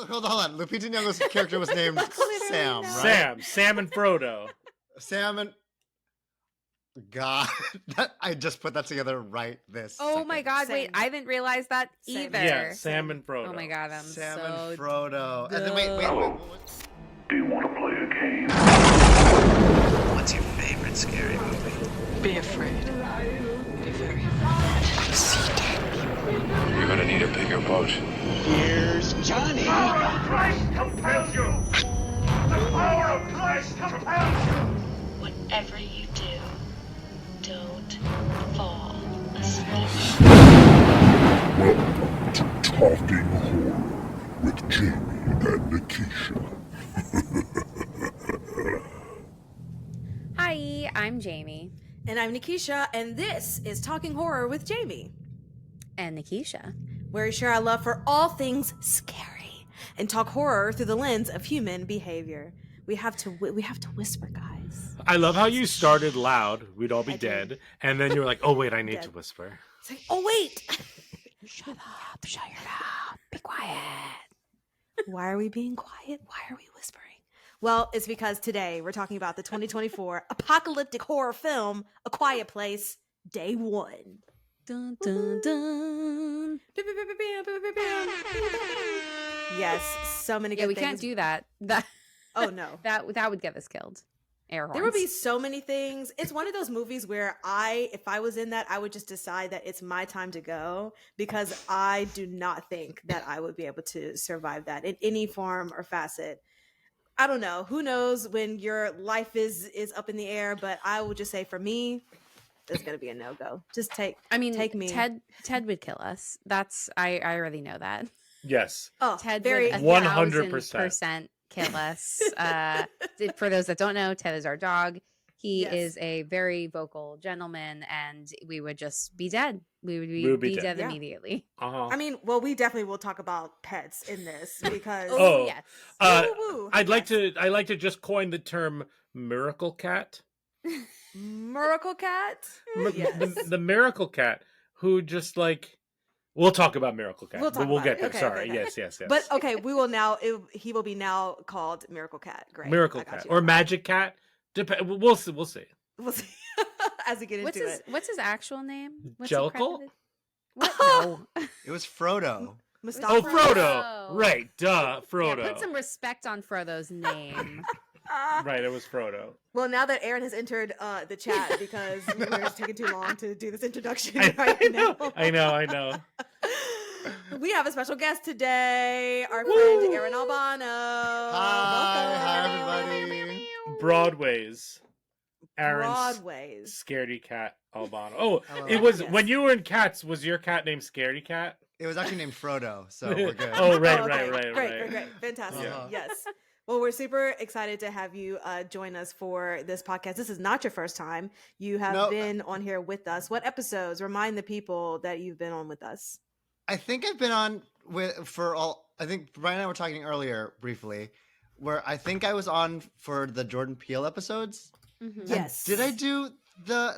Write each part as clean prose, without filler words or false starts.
hold on. Lupita Nyong'o's character was named Sam, right? Sam and Frodo. Sam and... God, I just put that together right this second. my God, Same. wait, I didn't realize that either. Yeah, Sam and Frodo. Oh my God, I'm Sam so and Frodo. And then wait. Do you want to play a game? What's your favorite scary movie? Be afraid. Be very afraid. See dead people. You're gonna need a bigger boat. Here's Johnny. The power of Christ compels you! The power of Christ compels you! Whatever you do, don't fall asleep. Welcome to Talking Horror with Jamie and Nikisha. Hi, I'm Jamie. And I'm Nikisha, and this is Talking Horror with Jamie, And Nikisha. where we share our love for all things scary and talk horror through the lens of human behavior. We have to whisper, guys. I love how you started loud. We'd all be I did. dead. And then you were like, oh, wait, I need Dead. to whisper. It's like, oh wait, Shut up, shut your mouth, be quiet. why are we being quiet? Why are we whispering? Well, it's because today we're talking about the 2024 apocalyptic horror film, A Quiet Place, Day 1. Dun, dun, dun. Yes, so many good Yeah, we things. can't do that. That Oh no. that would get us killed. Air horns. There would be so many things. It's one of those movies where if I was in that, I would just decide that it's my time to go, because I do not think that I would be able to survive that in any form or facet. I don't know. Who knows when your life is up in the air, but I would just say for me, it's going to be a no-go. Just take me. Ted would kill us. I already know that. Yes. Oh, Ted very would 100% kill us. For those that don't know, Ted is our dog. He Yes. is a very vocal gentleman, and we would just be dead. We would be dead Yeah. immediately. Uh-huh. I mean, well, we definitely will talk about pets in this because Oh. yes. Woo-woo. I'd like to just coin the term miracle cat. Miracle Cat. Yes. The miracle cat who just like, we'll talk about miracle cat. We'll talk We'll about get it. there. Okay, Sorry. okay. Yes. But okay, we will now. He will be now called Miracle Cat. Great, miracle I got cat you. or magic cat. We'll see. We'll see as we get What's into his it. What's his actual name? What's he Jellicle? credited? What? No. It was Frodo. Mustafa? Oh, Frodo. Frodo. Right. Duh. Frodo. Yeah, put some respect on Frodo's name. Right. It was Frodo. Well, now that Aaron has entered the chat because it's taking too long to do this introduction I right know. now. I know. We have a special guest today, our friend Aaron Albano. Hi, everybody. Broadway's. Aaron's Broadway's. Scaredy Cat Albano. Oh, Hello. it was Yes. when you were in Cats. Was your cat named Scaredy Cat? It was actually named Frodo, so we're good. Oh, right. Great. Fantastic. Yeah. Yes. Well, we're super excited to have you join us for this podcast. This is not your first time. You have been on here with us. What episodes? Remind the people that you've been on with us. I think I've been on I think Brian and I were talking earlier briefly, where I think I was on for the Jordan Peele episodes. Mhm. Yes. Did I do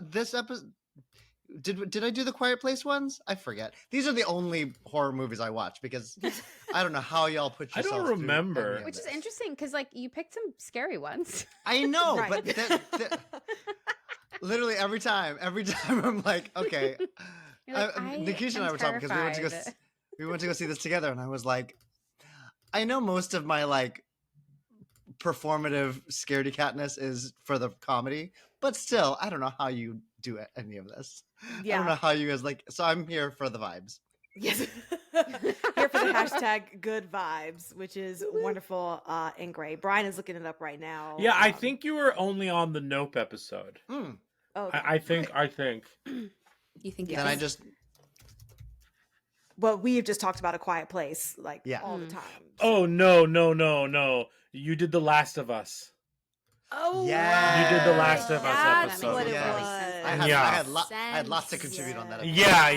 this episode? Did I do the Quiet Place ones? I forget. These are the only horror movies I watch because I don't know how y'all put I yourself. don't through remember. any of Which is this. interesting because you picked some scary ones. I know, Right. but literally every time I'm like, okay. You're like, Nikisha and I were talking because we went to go see this together, and I was like, I know most of my like performative scaredy catness is for the comedy, but still, I don't know how you do any of this. I don't know how you guys like. So I'm here for the vibes. Yes. Here for the hashtag good vibes, which is wonderful and great. Brian is looking it up right now. Yeah, I think you were only on the Nope episode. Mm. Oh, I think. You think? Then I just well, we've just talked about A Quiet Place like Yeah. all the time. Oh no! You did The Last of Us. Oh, Yeah. You did the Last of Us That's episode. what it Yes. was. I had lots to contribute on that. Yeah.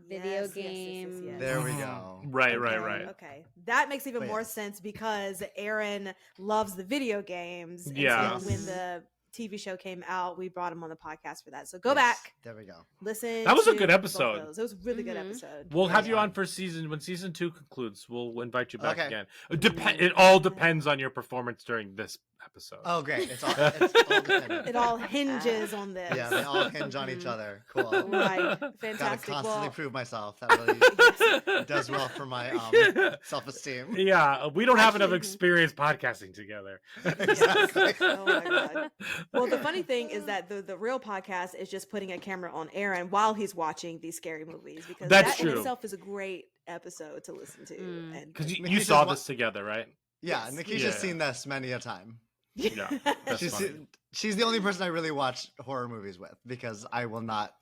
Video Yes, game. yes. There we go. Right. Okay, that makes even But more yeah. sense because Aaron loves the video games. And Yeah. so when the TV show came out, we brought him on the podcast for that. So go Yes, back, There we go. listen. That was a to good both episode. of those. It was a really good Mhm. episode. We'll have Yeah. you on for when season 2 concludes. We'll invite you back Okay. again. It all depends on your performance during this episode. Oh, great. It's all dependent. It all hinges on this. Yeah, they all hinge on each Mhm. other. Cool. Right. Gotta Fantastic. constantly Well, prove myself. That really does well for my self-esteem. Yeah, we don't have enough Actually- experience podcasting together. Exactly. Oh my God. Well, the funny thing is that the real podcast is just putting a camera on Aaron while he's watching these scary movies, because That's that in true. itself is a great episode to listen to. Mm. And Because you Nikisha's saw wa- this together, right? Yeah, Yes. Nikisha's Yeah. seen this many a time. Yeah, that's She's funny. she's the only person I really watch horror movies with because I will not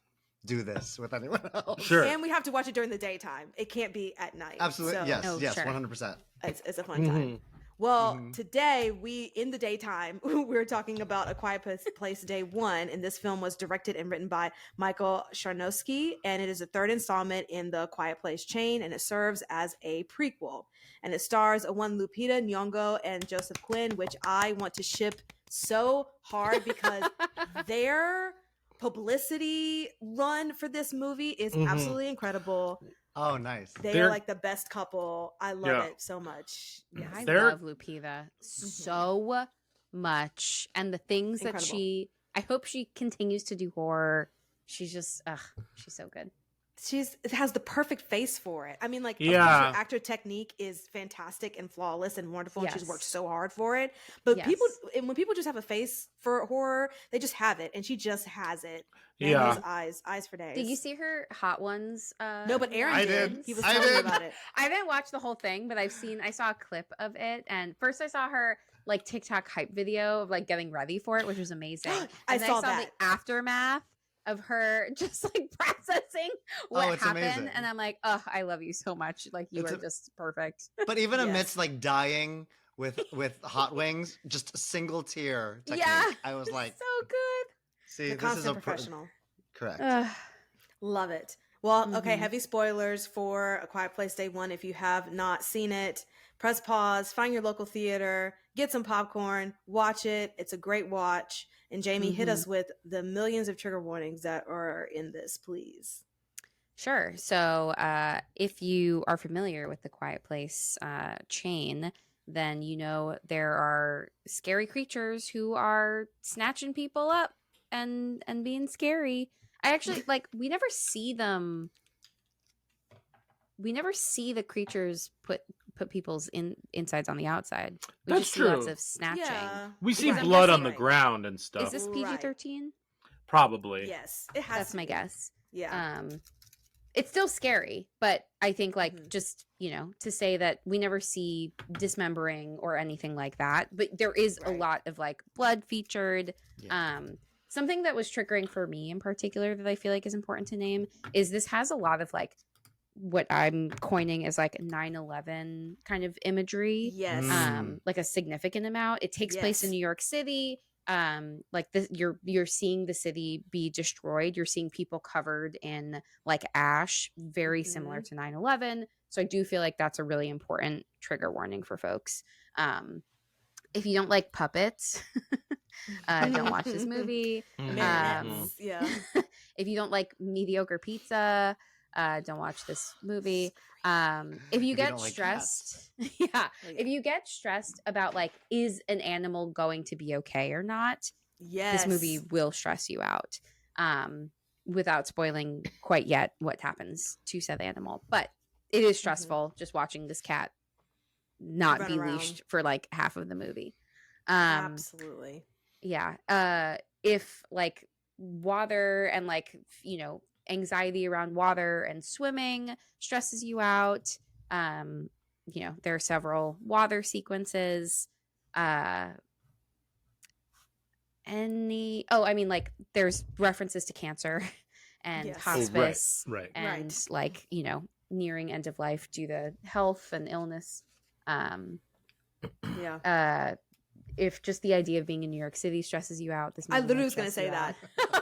do this with anyone else. Sure. and we have to watch it during the daytime. It can't be at night. Absolutely. So Yes. Oh, yes. sure. 100%. It's a fun time. Mhm. Well, Mhm. today in the daytime, we're talking about A Quiet Place Day 1, and this film was directed and written by Michael Charnowski, and it is the third installment in the Quiet Place chain, and it serves as a prequel. And it stars one Lupita Nyong'o and Joseph Quinn, which I want to ship so hard because their publicity run for this movie is Mhm. absolutely incredible. Oh, nice. They They're- are like the best couple. I love Yeah. it so much. Yes. I They're- love Lupita so much, and the things that Incredible. I hope she continues to do horror. She's just, she's so good. It has the perfect face for it. I mean, like, of course, Yeah. her actor technique is fantastic and flawless and wonderful, and she's Yes. worked so hard for it. But Yes. when people just have a face for horror, they just have it, and she just has it. And Yeah. those eyes for days. Did you see her Hot Ones? No, but Aaron I did. did. He was I telling me did. about it. I didn't watch the whole thing, but I saw a clip of it, and first I saw her like TikTok hype video of like getting ready for it, which was amazing. And I then saw the that. aftermath of her just like processing what it's happened, amazing. and I'm like, oh, I love you so much. Like you It's are a- just perfect. But even Yes. amidst like dying with hot wings, just a single tear technique. Yeah. I was like, so good. see, The this is constant a professional. correct. Love it. Well, okay, Mhm. heavy spoilers for A Quiet Place Day 1. If you have not seen it, press pause, find your local theater, get some popcorn, watch it. It's a great watch. And Jamie, hit Mhm. us with the millions of trigger warnings that are in this, please. Sure. So, if you are familiar with the Quiet Place chain, then you know there are scary creatures who are snatching people up and being scary. I actually like. We never see them. We never see the creatures put people's insides on the outside. We That's just see lots true. of snatching. Yeah. We see Because I'm blood on guessing, the right. ground and stuff. Is this Right. PG-13? Probably. Yes, it has That's to my be. guess. Yeah. It's still scary, but I think like Mhm. just to say that we never see dismembering or anything like that, but there is a Right. lot of like blood featured. Yeah. Something that was triggering for me in particular that I feel like is important to name is this has a lot of like what I'm coining as like 9/11 kind of imagery. Yes. Like a significant amount. It takes place in Yes. New York City. Like this, you're seeing the city be destroyed. You're seeing people covered in like ash, very similar to 9/11. So I do feel like that's a really important trigger warning for folks. If you don't like puppets, don't watch this movie. Mhm. Marionettes. Yeah. If you don't like mediocre pizza, don't watch this movie. If you get don't like stressed, if you get stressed about like, is an animal going to be okay or not? Yes. This movie will stress you out. Without spoiling quite yet what happens to said animal, but it is stressful just watching this cat not Run be around. leashed for like half of the movie. Absolutely. Yeah. If like water and like anxiety around water and swimming stresses you out, there are several water sequences. There's references to cancer and Yes. Oh, hospice Right. and Right. like nearing end of life due to health and illness. Yeah. If just the idea of being in New York City stresses you out, this I movie literally won't was going to stress say you that.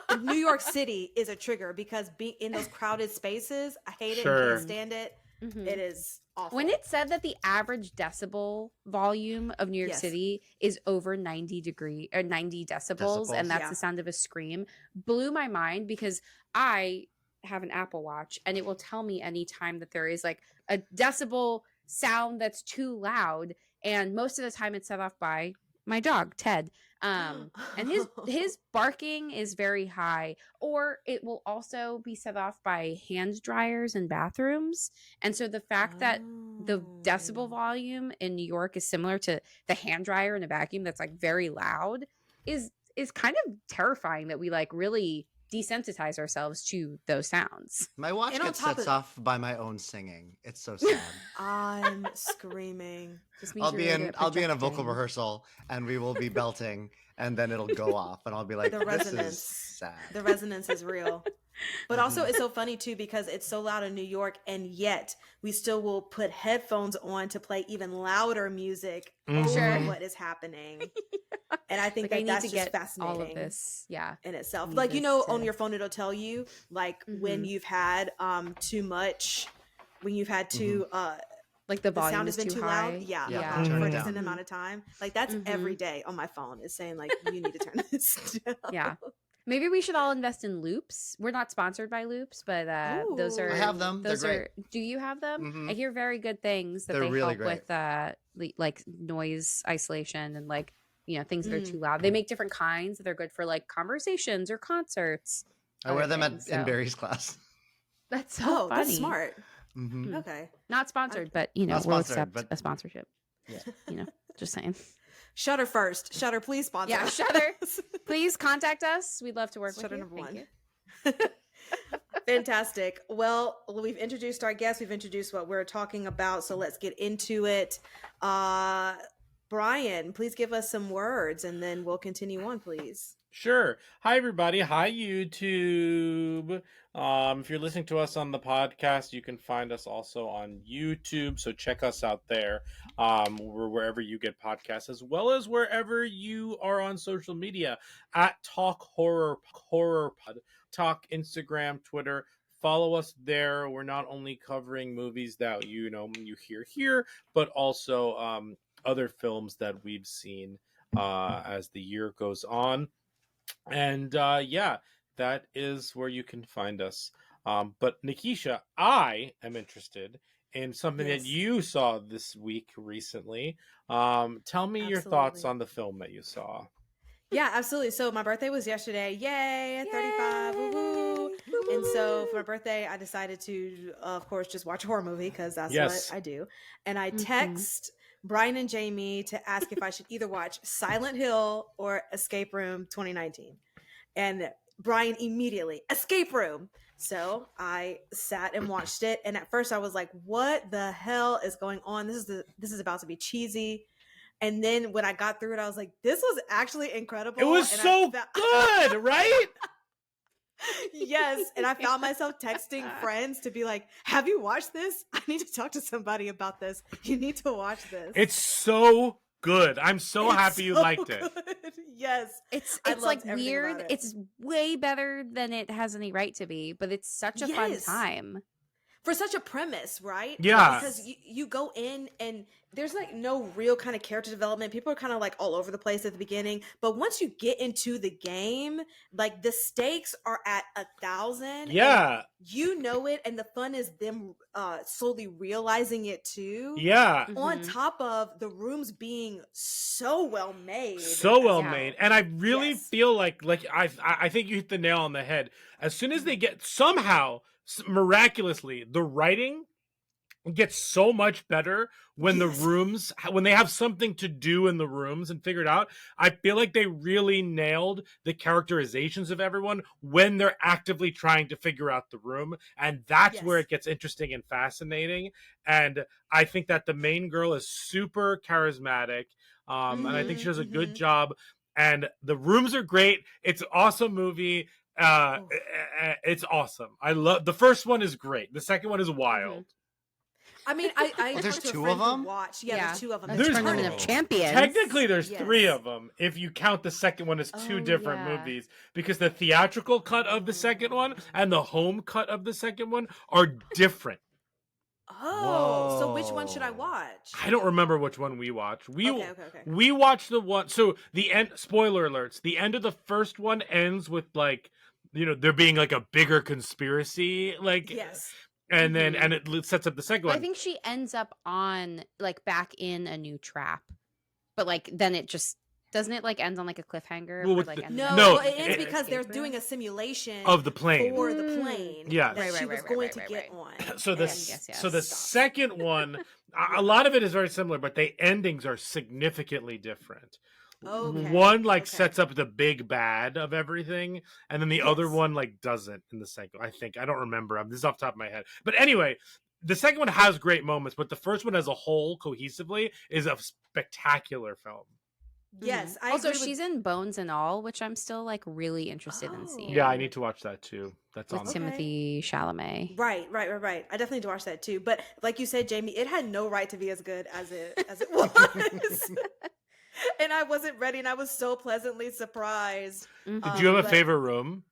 out. New York City is a trigger because being in those crowded spaces, I hate it. Sure. I can't stand it. Mhm. It is awful. When it said that the average decibel volume of New York Yes. City is over 90 decibels, and that's Yeah. the sound of a scream, blew my mind because I have an Apple Watch and it will tell me anytime that there is like a decibel sound that's too loud, and most of the time it's set off by my dog Ted, and his barking is very high, or it will also be set off by hand dryers in bathrooms. And so the fact that the decibel volume in New York is similar to the hand dryer and a vacuum that's like very loud is kind of terrifying, that we like really desensitize ourselves to those sounds. My watch And on gets top sets of- off by my own singing. It's so sad. I'm screaming. Just means I'll you're be really good in at I'll be in a vocal projecting. rehearsal and we will be belting and then it'll go off and I'll be like, The this resonance. is sad. The resonance is real. But also it's so funny too because it's so loud in New York, and yet we still will put headphones on to play even louder music over Sure. what is happening. And I think Like, I that need that's to just get fascinating all of this. Yeah. in itself. Need Like, you this know, to- on your phone it'll tell you like when Mhm. you've had too much, when you've had too Like the the volume sound is has been too too high. loud. Yeah. Yeah, Yeah. turn For it an down. extended amount of time. Like that's Mhm. every day on my phone is saying like you need to turn this down. Yeah. Maybe we should all invest in loops. We're not sponsored by loops, but those Ooh. are I have them. They're Those great. are. Do you have them? Mhm. I hear very good things that They're they really help with like noise isolation and like things that are too loud. They make different kinds that are good for like conversations or concerts. I wear other them things, in so. Barry's class. That's so Oh, funny. that's smart. Mhm. Okay. Not sponsored, but Not we'll sponsored, accept but- a sponsorship. Yeah. Just saying. Shutter first. Shutter, please sponsor. Yeah, us. Shutter. Please contact us. We'd love to work Shutter with you. number Thank one. you. Fantastic. Well, we've introduced our guests. We've introduced what we're talking about. So let's get into it. Brian, please give us some words and then we'll continue on, please. Sure. Hi, everybody. Hi, YouTube. If you're listening to us on the podcast, you can find us also on YouTube. So check us out there. We're wherever you get podcasts, as well as wherever you are on social media at Talk Horror Pod, Talk Instagram, Twitter. Follow us there. We're not only covering movies that you hear here, but also other films that we've seen as the year goes on. And yeah, that is where you can find us. But Nikisha, I am interested in something Yes. that you saw this week recently. Tell me your thoughts Absolutely. on the film that you saw. Yeah, absolutely. So my birthday was yesterday. Yay, 35. Woo woo. And so for my birthday, I decided to, of course, just watch a horror movie because that's Yes. what I do. And I Mhm. text Brian and Jamie to ask if I should either watch Silent Hill or Escape Room 2019. And Brian immediately, Escape Room. So I sat and watched it. And at first I was like, what the hell is going on? This is about to be cheesy. And then when I got through it, I was like, this was actually incredible. It was And so good, right? Yes. And I found myself texting friends to be like, have you watched this? I need to talk to somebody about this. You need to watch this. It's so good. I'm so It's happy you so liked it. good. Yes. It's I like loved everything weird. about it. It's way better than it has any right to be, but it's such a fun Yes. time. For such a premise, right? Yeah. Because you go in and there's like no real kind of character development. People are kind of like all over the place at the beginning. But once you get into the game, like the stakes are at 1,000. Yeah. You know it. And the fun is them slowly realizing it too. Yeah. On Mhm. top of the rooms being so well made. So well Yeah. made, and I really Yes. feel like I think you hit the nail on the head. As soon as they get somehow miraculously, the writing gets so much better when Yes. the rooms, when they have something to do in the rooms and figure it out. I feel like they really nailed the characterizations of everyone when they're actively trying to figure out the room, and that's where Yes. it gets interesting and fascinating. And I think that the main girl is super charismatic, and I think she does a good Mhm. job. And the rooms are great. It's an awesome movie. Oh. It's awesome. I love the first one is great. The second one is wild. I mean, I Well, there's talked to a two friend of who them? watched. Yeah, Yeah. there's 2 of them. A There's tournament two of of them. champions. Technically, there's Yes. 3 of them if you count the second one as 2 Oh, different yeah. movies, because the theatrical cut of the second one and the home cut of the second one are different. Oh, so which one should I Whoa. watch? I don't remember which one we watched. Okay. We watched the one. So the end. Spoiler alerts. The end of the first one ends with like, there being like a bigger conspiracy, like Yes. and then it sets up the second Well, one. I think she ends up on like back in a new trap, but like then it just doesn't it like ends on like a cliffhanger? Well, for, with like, the- ends No, on No, well, it ends it- because they're escape room? doing a simulation Of the plane. for the plane Yes. that she Right, was right, going right, to right, get right. on. So the And- Yes, so the yes. second one, a lot of it is very similar, but the endings are significantly different. Okay, One like okay. sets up the big bad of everything, and then the other Yes. one like doesn't in the second. I think I don't remember. This is off the top of my head. But anyway, the second one has great moments, but the first one as a whole, cohesively, is a spectacular film. Yes, I Also, agree with- she's in Bones and All, which I'm still like really interested in Oh. seeing. Yeah, I need to watch that too. That's with on. Okay. Timothy Chalamet. Right. I definitely need to watch that too. But like you said, Jamie, it had no right to be as good as it was. And I wasn't ready, and I was so pleasantly surprised. Mhm. Did you have a but- favorite room?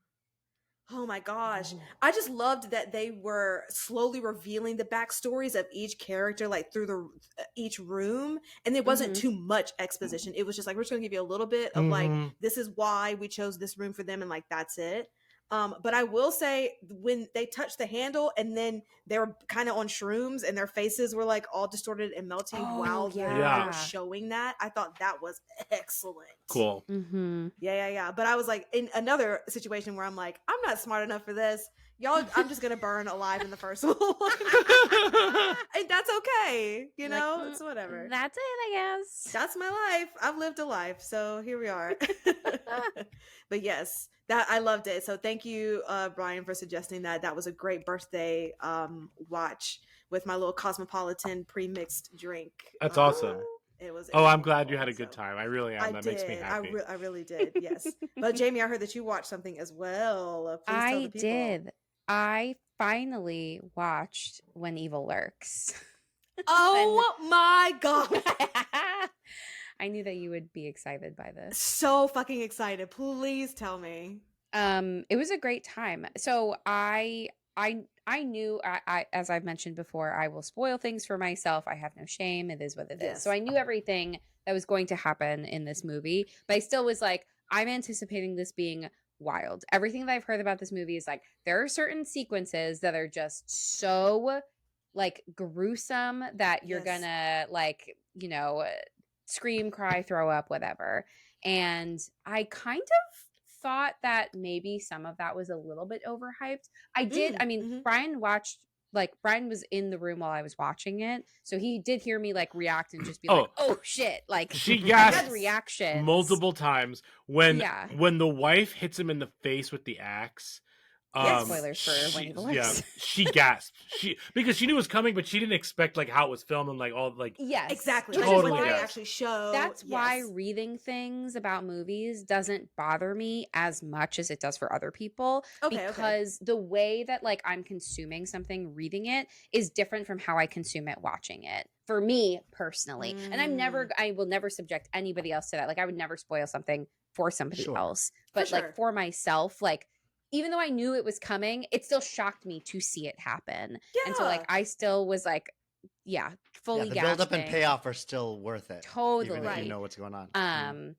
Oh my gosh. I just loved that they were slowly revealing the backstories of each character, like through the each room. And it wasn't too much exposition. It was just like, we're just gonna give you a little bit of like, Mhm. this is why we chose this room for them, and like that's it. But I will say when they touched the handle and then they were kind of on shrooms and their faces were like all distorted and melting Oh, while they yeah. were showing that, I thought that was excellent. Cool. Mm-hmm. Yeah. But I was like in another situation where I'm like, I'm not smart enough for this. Y'all, I'm just gonna burn alive in the first one. And that's okay. You Like, know, it's whatever. That's it, I guess. That's my life. I've lived a life. So here we are. But yes, that I loved it. So thank you, Brian, for suggesting that. That was a great birthday watch with my little cosmopolitan pre-mixed drink. That's awesome. It was. Oh, was I'm glad you had a wonderful. good time. I really am. I That did. makes me happy. I really did. Yes. But Jamie, I heard that you watched something as well. Please tell the I people. did. I finally watched When Evil Lurks. Oh my god! I knew that you would be excited by this. So fucking excited. Please tell me. It was a great time. So I knew I as I've mentioned before, I will spoil things for myself. I have no shame. It is what it is. Yes. So I knew everything that was going to happen in this movie, but I still was like, I'm anticipating this being wild. Everything that I've heard about this movie is like there are certain sequences that are just so like gruesome that you're Yes. gonna like, scream, cry, throw up, whatever. And I kind of thought that maybe some of that was a little bit overhyped. I did. I mean, mhm. Brian was in the room while I was watching it, so he did hear me like react and just be like, "Oh shit!" Like She I gasped had reactions multiple times when Yeah. when the wife hits him in the face with the axe. Spoilers for When Evil Lurks. She gasped. Because she knew it was coming, but she didn't expect like how it was filmed and like all like Yes, Exactly. which Like, is Totally what they why- yes. actually show. That's why yes. reading things about movies doesn't bother me as much as it does for other people. Okay, Because the way that like I'm consuming something, reading it is different from how I consume it, watching it. For me personally, and I will never subject anybody else to that. Like I would never spoil something for somebody Sure. else, but sure. like for myself, like even though I knew it was coming, it still shocked me to see it happen. And so like Yeah. I still was like, fully the build up and gasping. payoff are still worth it. Totally. Even if Right. you know what's going on.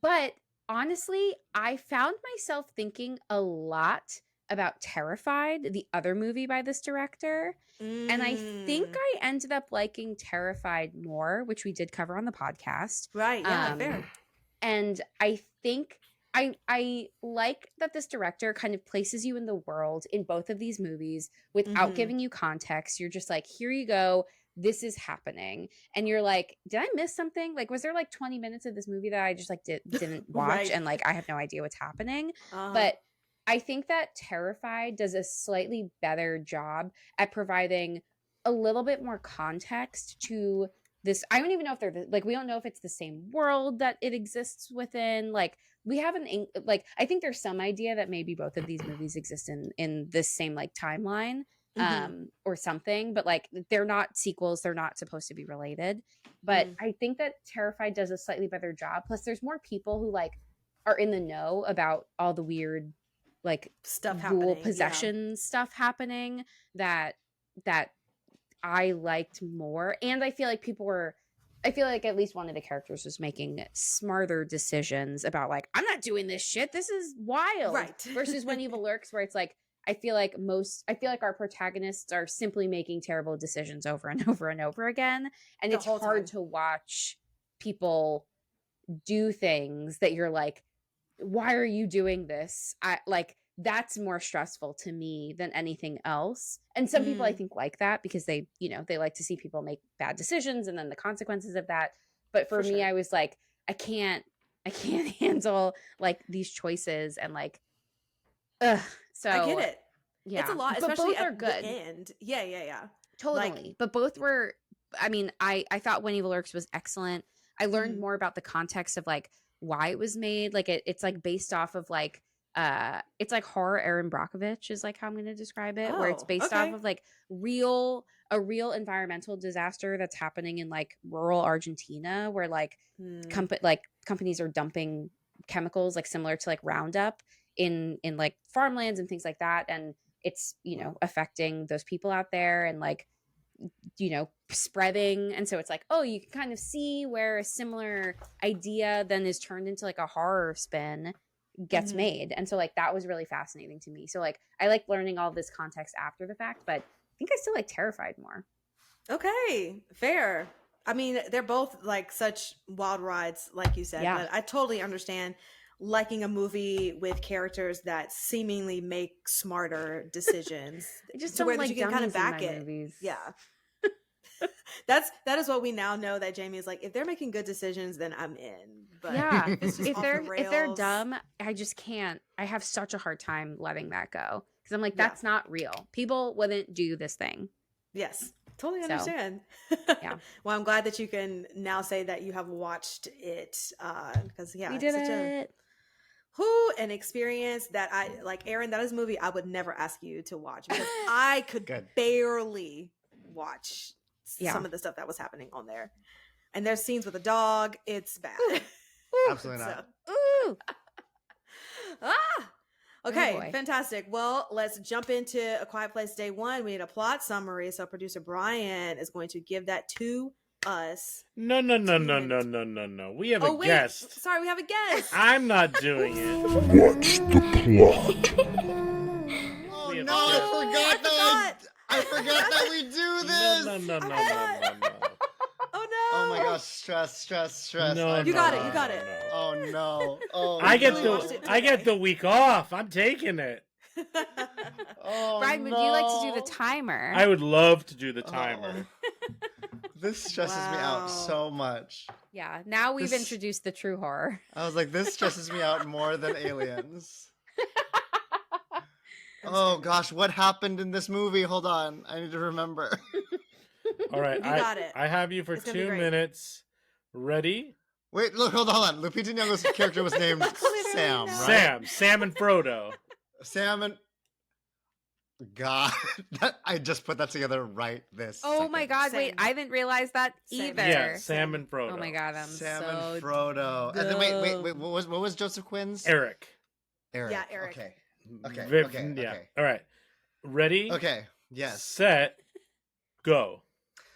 But honestly, I found myself thinking a lot about Terrified, the other movie by this director. And I think Mm. I ended up liking Terrified more, which we did cover on the podcast. Right. Yeah. Fair. And I think I like that this director kind of places you in the world in both of these movies without Mhm. giving you context. You're just like, here you go. This is happening. And you're like, did I miss something? Like, was there like 20 minutes of this movie that I just like didn't watch? Right. And like, I have no idea what's happening. Uh-huh. But I think that Terrified does a slightly better job at providing a little bit more context to this. I don't even know if they're like, we don't know if it's the same world that it exists within. Like we haven't I think there's some idea that maybe both of these movies exist in this same like timeline or something, but like they're not sequels. They're not supposed to be related, but I think that Terrified does a slightly better job. Plus there's more people who like are in the know about all the weird like stuff ghoul happening. possession stuff happening that I liked more, and I feel like at least one of the characters was making smarter decisions about like, I'm not doing this shit. This is wild. Right. Versus when Evil Lurks, where it's like, I feel like our protagonists are simply making terrible decisions over and over and over again. And The it's whole hard time. to watch people do things that you're like, why are you doing this? That's more stressful to me than anything else. And some people I think like that because they like to see people make bad decisions and then the consequences of that. But for me, sure. I was like, I can't handle like these choices and like, ugh. So I get it. Yeah. It's a lot, but especially both are at good. the end. Yeah. Totally. But both were, I mean, I thought When Evil Lurks was excellent. I learned more about the context of like why it was made. Like it's like based off of like, it's like horror Aaron Brockovich is like how I'm going to describe it, where it's based off of like a real environmental disaster that's happening in like rural Argentina, where like companies are dumping chemicals like similar to like Roundup in like farmlands and things like that, and it's affecting those people out there and like spreading. And so it's like, oh, you can kind of see where a similar idea then is turned into like a horror spin gets made. And so like that was really fascinating to me. So like I like learning all this context after the fact, but I think I still like Terrified more. Okay, fair. I mean, they're both like such wild rides, like you said. Yeah. But I totally understand liking a movie with characters that seemingly make smarter decisions. I just to don't where like you can kind of dummies in back my it. movies. Yeah. That is what we now know, that Jamie is like, if they're making good decisions, then I'm in. But Yeah. if it's just if off they're the if they're rails- dumb, I just can't. I have such a hard time letting that go because I'm like, Yeah. that's not real. People wouldn't do this thing. Yes, totally So, understand. yeah. Well, I'm glad that you can now say that you have watched it, because We it's did such it. an experience that I like. Aaron, that is a movie I would never ask you to watch because I could Good. barely watch Yeah. some of the stuff that was happening on there. And there's scenes with a dog. It's bad. Absolutely not. Ooh. Okay, boy. fantastic. Well, let's jump into A Quiet Place Day One. We need a plot summary, so producer Brian is going to give that to us. No. We have a guest. Sorry, we have a guest. I'm not doing it. What's the plot? Oh We have no! a guest. I forgot that we do this. No. Oh no! Oh my gosh! Stress. No, You got it. You got no, it. no. Oh no! Oh, I get no. I get the week off. I'm taking it. Oh, Brian, would you like to do the timer? I would love to do the timer. This stresses me Wow. out so much. Yeah. Now we've This- introduced the true horror. I was like, this stresses me out more than Aliens. Oh gosh, what happened in this movie? Hold on, I need to remember. All right, You got it. I have you for It's gonna be 2 great. minutes. Ready? Wait, look, hold on. Lupita Nyong'o's character was named Literally Sam, not. right? Sam and Frodo. Sam and God, I just put that together right this. Oh my second. God! Wait, Same. I didn't realize that Same. either. Yeah, Sam and Frodo. Oh my God! I'm Sam so and Frodo. And then wait. What was Joseph Quinn's? Eric. Eric. Yeah, Eric. Okay. Viv- Okay. Yeah. Okay. All right. Ready? Okay. Yes. Set. Go.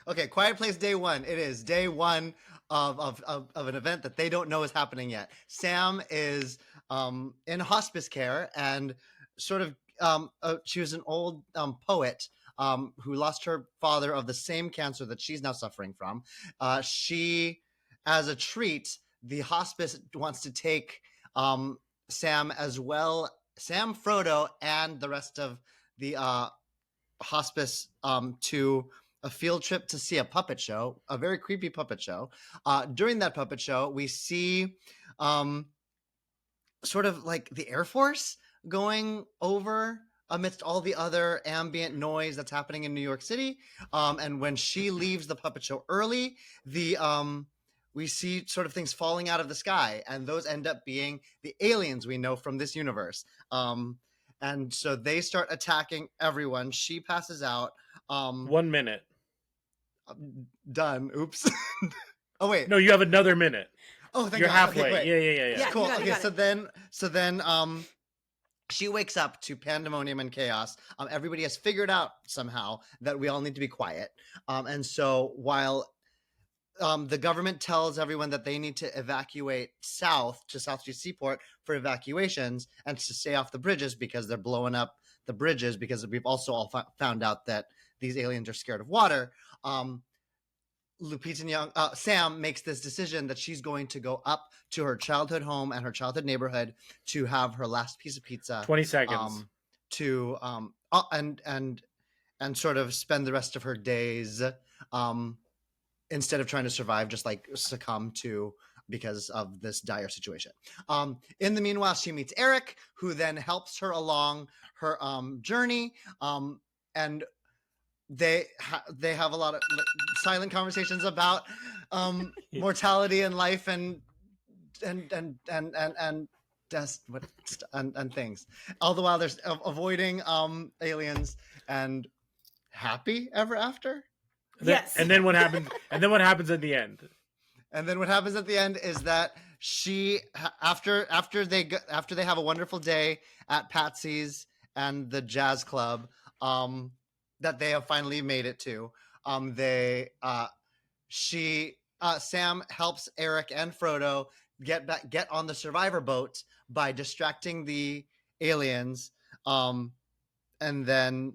Okay. Quiet Place Day One. It is day one of an event that they don't know is happening yet. Sam is in hospice care and sort of she was an old poet who lost her father of the same cancer that she's now suffering from. She, as a treat, the hospice wants to take Sam as well, Sam, Frodo, and the rest of the hospice to a field trip to see a puppet show, a very creepy puppet show. During that puppet show, we see sort of like the Air Force going over amidst all the other ambient noise that's happening in New York City. And when she leaves the puppet show early, we see sort of things falling out of the sky, and those end up being the aliens we know from this universe. And so they start attacking everyone. She passes out. 1 minute. Done. Oops. Oh wait. No, you have another minute. Oh, thank You're God. halfway. Okay, great. Yeah. Yeah. Cool. you got it, Okay, you got so then she wakes up to pandemonium and chaos. Everybody has figured out somehow that we all need to be quiet. And so while the government tells everyone that they need to evacuate south to South Street Seaport for evacuations and to stay off the bridges because they're blowing up the bridges, because we've also all found out that these aliens are scared of water. Lupita Nyong'o, Sam makes this decision that she's going to go up to her childhood home and her childhood neighborhood to have her last piece of pizza. 20 seconds. And sort of spend the rest of her days, instead of trying to survive, just like succumb to because of this dire situation. In the meanwhile, she meets Eric, who then helps her along her journey, and they have a lot of silent conversations about mortality and life and things. All the while, there's avoiding aliens and happy ever after. Yes. And then what happens? And then what happens at the end? And then what happens at the end is that she, after they have a wonderful day at Patsy's and the jazz club, that they have finally made it to, Sam helps Eric and Frodo get on the survivor boat by distracting the aliens, and then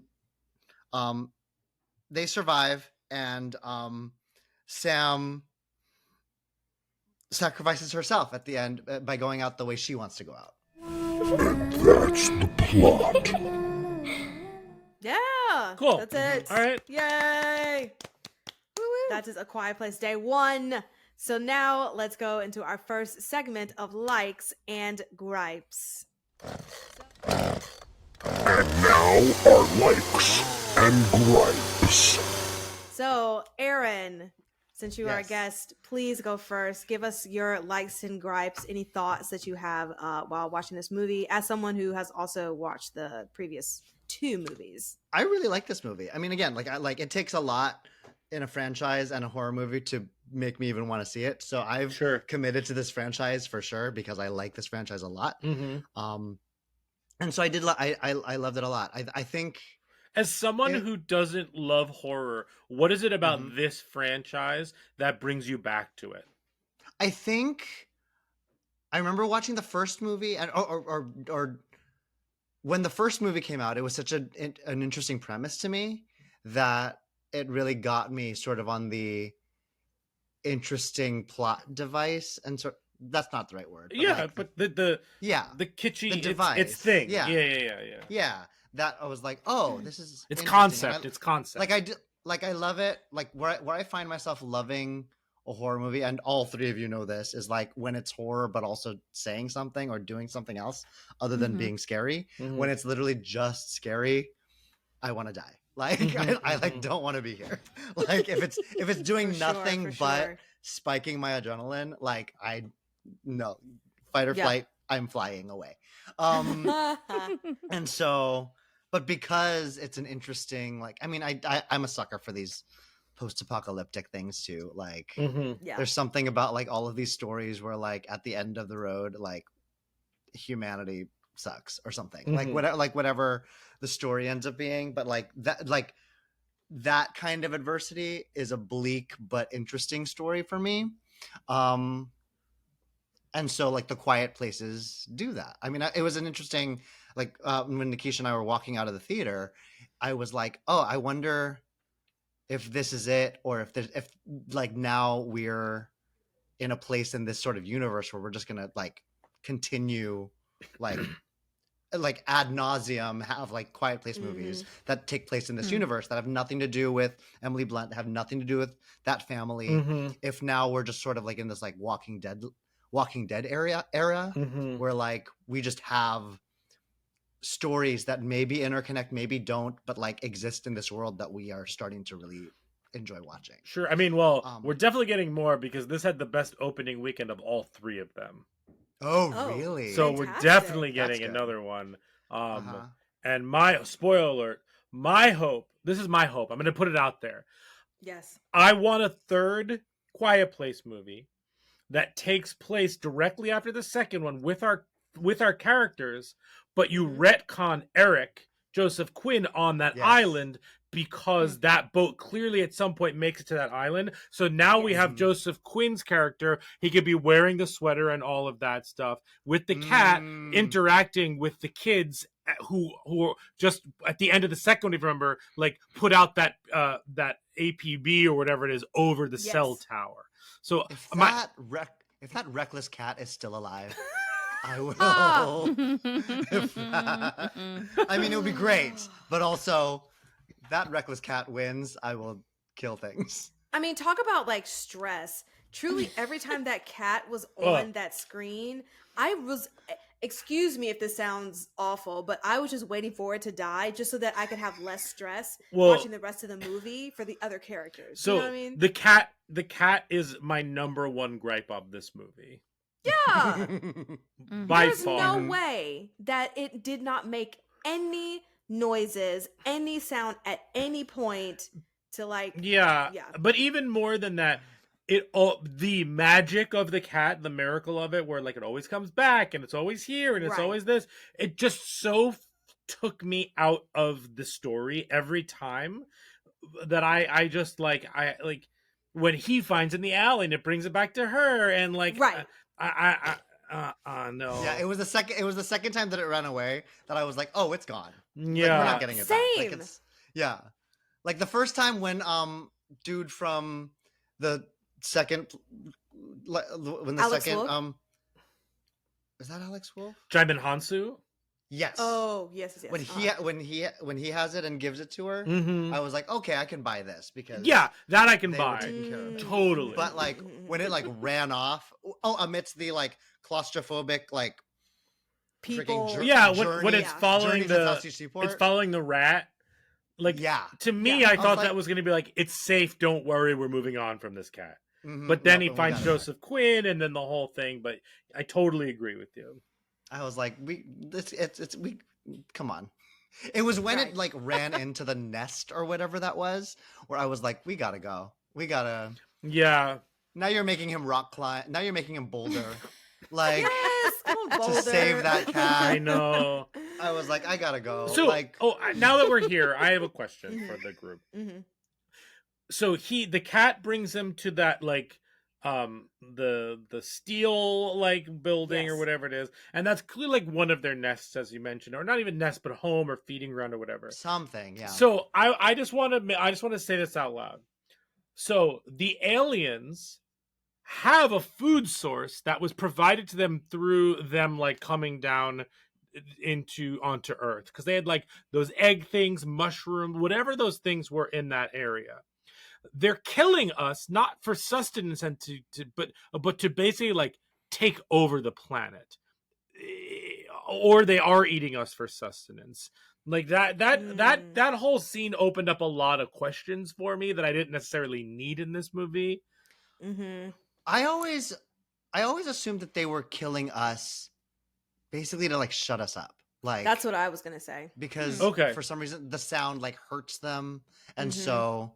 they survive, and Sam sacrifices herself at the end by going out the way she wants to go out. And that's the plot. Yeah. Cool. That's it. All right. Yay. Woo-woo. That is A Quiet Place Day 1. So now let's go into our first segment of likes and gripes. And now our likes and gripes. So, Aaron, since you are a Yes. guest, please go first. Give us your likes and gripes, any thoughts that you have while watching this movie, as someone who has also watched the previous 2 movies. I really like this movie. I mean, again, it takes a lot in a franchise and a horror movie to make me even want to see it. So I've committed to this franchise for sure because I like this franchise a lot. Mm-hmm. And so I did. I loved it a lot. I think, as someone who doesn't love horror, what is it about this franchise that brings you back to it? I think I remember watching the first movie, and or when the first movie came out, it was such an interesting premise to me that it really got me sort of on the interesting plot device, and that's not the right word. But the kitschy, the device, it's thing. Yeah. That I was like, oh, this is it's concept. It's concept. I love it. Like where I find myself loving a horror movie, and all 3 of you know this, is like when it's horror but also saying something or doing something else other than being scary. When it's literally just scary, I want to die. Like I don't want to be here. Like if it's doing nothing but spiking my adrenaline, like no, fight or flight, I'm flying away. And so, but because it's an interesting, like, I mean, I'm a sucker for these post-apocalyptic things too. Like, there's something about like all of these stories where like at the end of the road, like humanity sucks or something. Like whatever the story ends up being, but that kind of adversity is a bleak but interesting story for me. And so like The Quiet Places do that. I mean, it was an interesting, like when Nikisha and I were walking out of the theater, I was like, oh, I wonder if this is it, or if like now we're in a place in this sort of universe where we're just gonna like continue like ad nauseum have like Quiet Place movies that take place in this universe that have nothing to do with Emily Blunt, have nothing to do with that family. If now we're just sort of like in this like Walking Dead era where like we just have stories that maybe interconnect, maybe don't, but like exist in this world that we are starting to really enjoy watching. Sure. I mean, well, we're definitely getting more because this had the best opening weekend of all 3 of them. Oh, really? So we're definitely getting another one. And my spoiler alert, my hope, this is my hope, I'm going to put it out there. Yes. I want a 3rd Quiet Place movie that takes place directly after the second one with our with our characters, but you retcon Eric, Joseph Quinn, on that Yes. island because that boat clearly at some point makes it to that island. So now we have Joseph Quinn's character. He could be wearing the sweater and all of that stuff with the cat interacting with the kids who just at the end of the second one, if you remember, like put out that that APB or whatever it is over the cell tower. So if that reckless cat is still alive, I will. I mean, it would be great, but also that reckless cat wins, I will kill things. I mean, talk about like stress. Truly, every time that cat was on that screen, I was. Excuse me if this sounds awful, but I was just waiting for it to die just so that I could have less stress watching the rest of the movie for the other characters. So you know what I mean? The cat is my number one gripe of this movie. Yeah. By There's far. no way that it did not make any noises, any sound at any point to like. Yeah. But even more than that, the magic of the cat, the miracle of it, where like it always comes back and it's always here and it's always this, it just so took me out of the story every time that I just like when he finds in the alley and it brings it back to her and like no. Yeah, it was the second time that it ran away that I was like, oh, it's gone. Yeah, like, we're not getting it back. Same. Like, yeah, like the first time when dude from the second when the Alex second Wolff? is that Alex Wolff? Jaimin Hansu? Yes. Oh, yes. When he has it and gives it to her, I was like, okay, I can buy this because that I can they buy were taking care of it. Totally. But like when it like ran off, amidst the like claustrophobic like People. When it's following it's following the rat. Like to me, I thought that was going to be like, it's safe. Don't worry, we're moving on from this cat. But then he finds Joseph Quinn, and then the whole thing. But I totally agree with you. I was like, come on. It was when it like ran into the nest or whatever that was, where I was like, we gotta go. We gotta. Yeah. Now you're making him rock climb. Now you're making him boulder. Like to save that cat. I know. I was like, I gotta go. So, like, now that we're here, I have a question for the group. So the cat brings him to that like the steel like building or whatever it is, and that's clearly like one of their nests, as you mentioned, or not even nest, but home or feeding ground or whatever. Something, yeah. So I just want to say this out loud. So the aliens have a food source that was provided to them through them like coming down onto Earth, because they had like those egg things, mushroom, whatever those things were in that area. They're killing us not for sustenance and but to basically like take over the planet, or they are eating us for sustenance. Like that whole scene opened up a lot of questions for me that I didn't necessarily need in this movie. I always assumed that they were killing us basically to like shut us up. Like that's what I was gonna say. Because for some reason the sound like hurts them, and so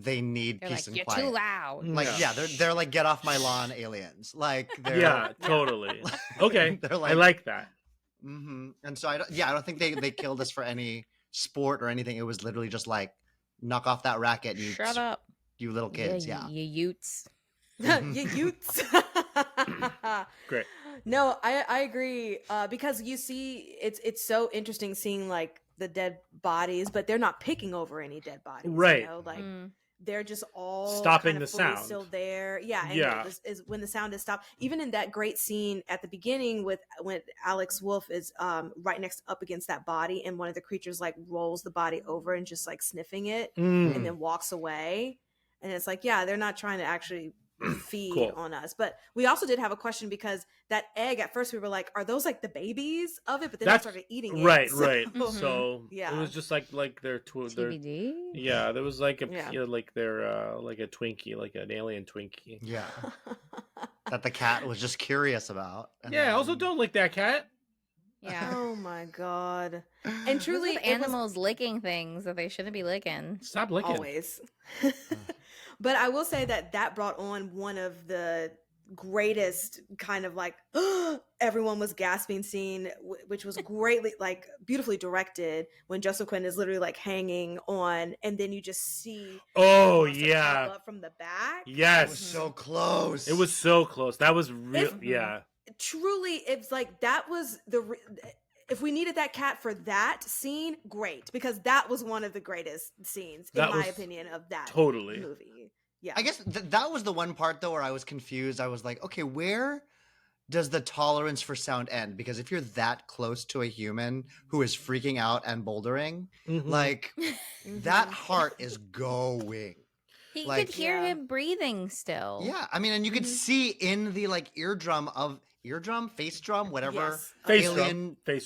they need peace and quiet. You're too loud. Like they're like, get off my lawn, aliens. Like they're totally. Okay, they're like, I like that. And so I don't think they killed us for any sport or anything. It was literally just like, knock off that racket. You shut up, you little kids. you Utes. You Utes. Great. No, I agree, because you see, it's so interesting seeing like the dead bodies, but they're not picking over any dead bodies, right? You know? Like they're just all stopping kind of the sound. still there, and is when the sound is stopped. Even in that great scene at the beginning when Alex Wolff is right up against that body, and one of the creatures like rolls the body over and just like sniffing it, and then walks away, and it's like, they're not trying to actually feed on us. But we also did have a question, because that egg at first we were like, are those like the babies of it? But then they started eating it. Right. So it was just like their TBD. Yeah, there was like like their like a Twinkie, like an alien Twinkie. Yeah. That the cat was just curious about. I also don't like that cat. Yeah. Oh my god. And truly, animals licking things that they shouldn't be licking. Stop licking. Always. But I will say that brought on one of the greatest kind of like everyone was gasping scene, which was greatly like beautifully directed, when Joseph Quinn is literally like hanging on, and then you just see Oh the monster pop up from the back. yes, It was so close. it was so close. That was real. Yeah, Truly, it's like that was if we needed that cat for that scene, great, because that was one of the greatest scenes in my opinion of that movie. Yeah, I guess that was the one part though where I was confused. I was like, okay, where does the tolerance for sound end? Because if you're that close to a human who is freaking out and bouldering, like that heart is going. He like, could hear him breathing still. Yeah, I mean, and you could see in the like face drum, whatever, face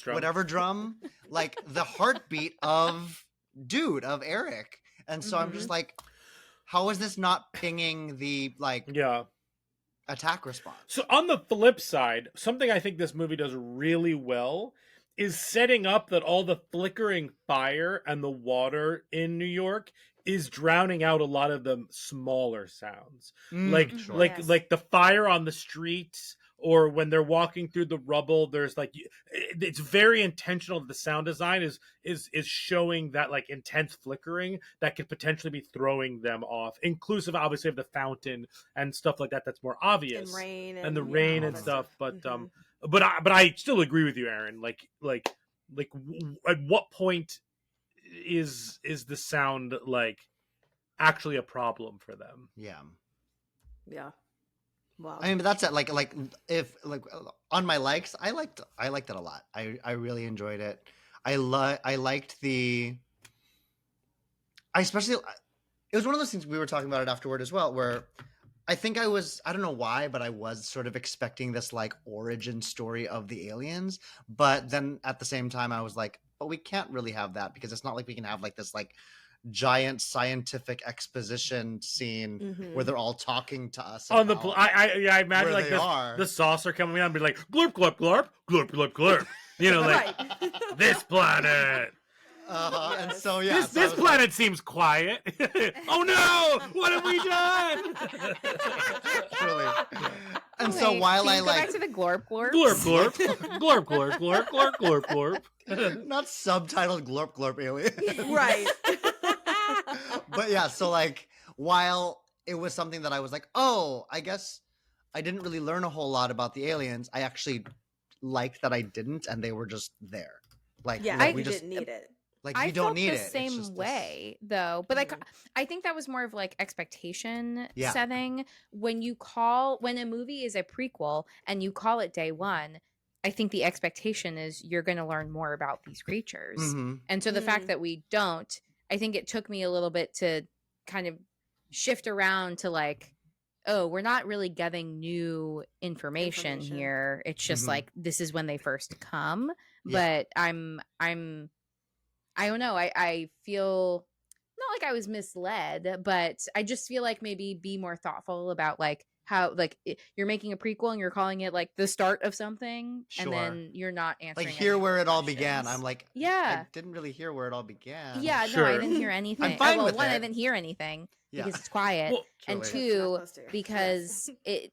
drum, whatever drum, like the heartbeat of Eric. And so I'm just like, how is this not pinging the like attack response? So on the flip side, something I think this movie does really well is setting up that all the flickering fire and the water in New York is drowning out a lot of the smaller sounds. Like the fire on the streets, or when they're walking through the rubble, there's like, it's very intentional. The sound design is showing that like intense flickering that could potentially be throwing them off, inclusive obviously of the fountain and stuff like that. That's more obvious, and rain and the rain and stuff. But I still agree with you, Aaron. Like at what point is the sound like actually a problem for them? Yeah. Wow. I mean, but that's it. Like if like on my likes, I liked it a lot. I really enjoyed it. I liked it was one of those things we were talking about it afterward as well, where I think I don't know why, but I was sort of expecting this like origin story of the aliens. But then at the same time, I was like, but we can't really have that, because it's not like we can have like this like giant scientific exposition scene where they're all talking to us on the I imagine like the saucer coming out and be like glurp glurp glurp glurp glurp glurp, you know, like this planet. And so this planet seems quiet. Oh no, what have we done? Truly. And so while I like back to the glorp glorp glorp glorp glorp glorp glorp glorp glorp, not subtitled glorp glorp alien, right? But yeah, so like while it was something that I was like, oh, I guess I didn't really learn a whole lot about the aliens, I actually liked that I didn't, and they were just there. Like, we just didn't need it. Like, I you don't felt need the it. same way though, but like I think that was more of like expectation setting. When a movie is a prequel and you call it day one, I think the expectation is you're going to learn more about these creatures. And so the fact that we don't, I think it took me a little bit to kind of shift around to like, oh, we're not really getting new information here. It's just like, this is when they first come. But I don't know. I feel not like I was misled, but I just feel like maybe be more thoughtful about like how like you're making a prequel and you're calling it like the start of something, and then you're not answering like hear where it all questions. began. I'm like, I didn't really hear where it all began. Yeah, no, I didn't hear anything. I'm fine with one, it. I didn't hear anything because it's quiet, and two, because it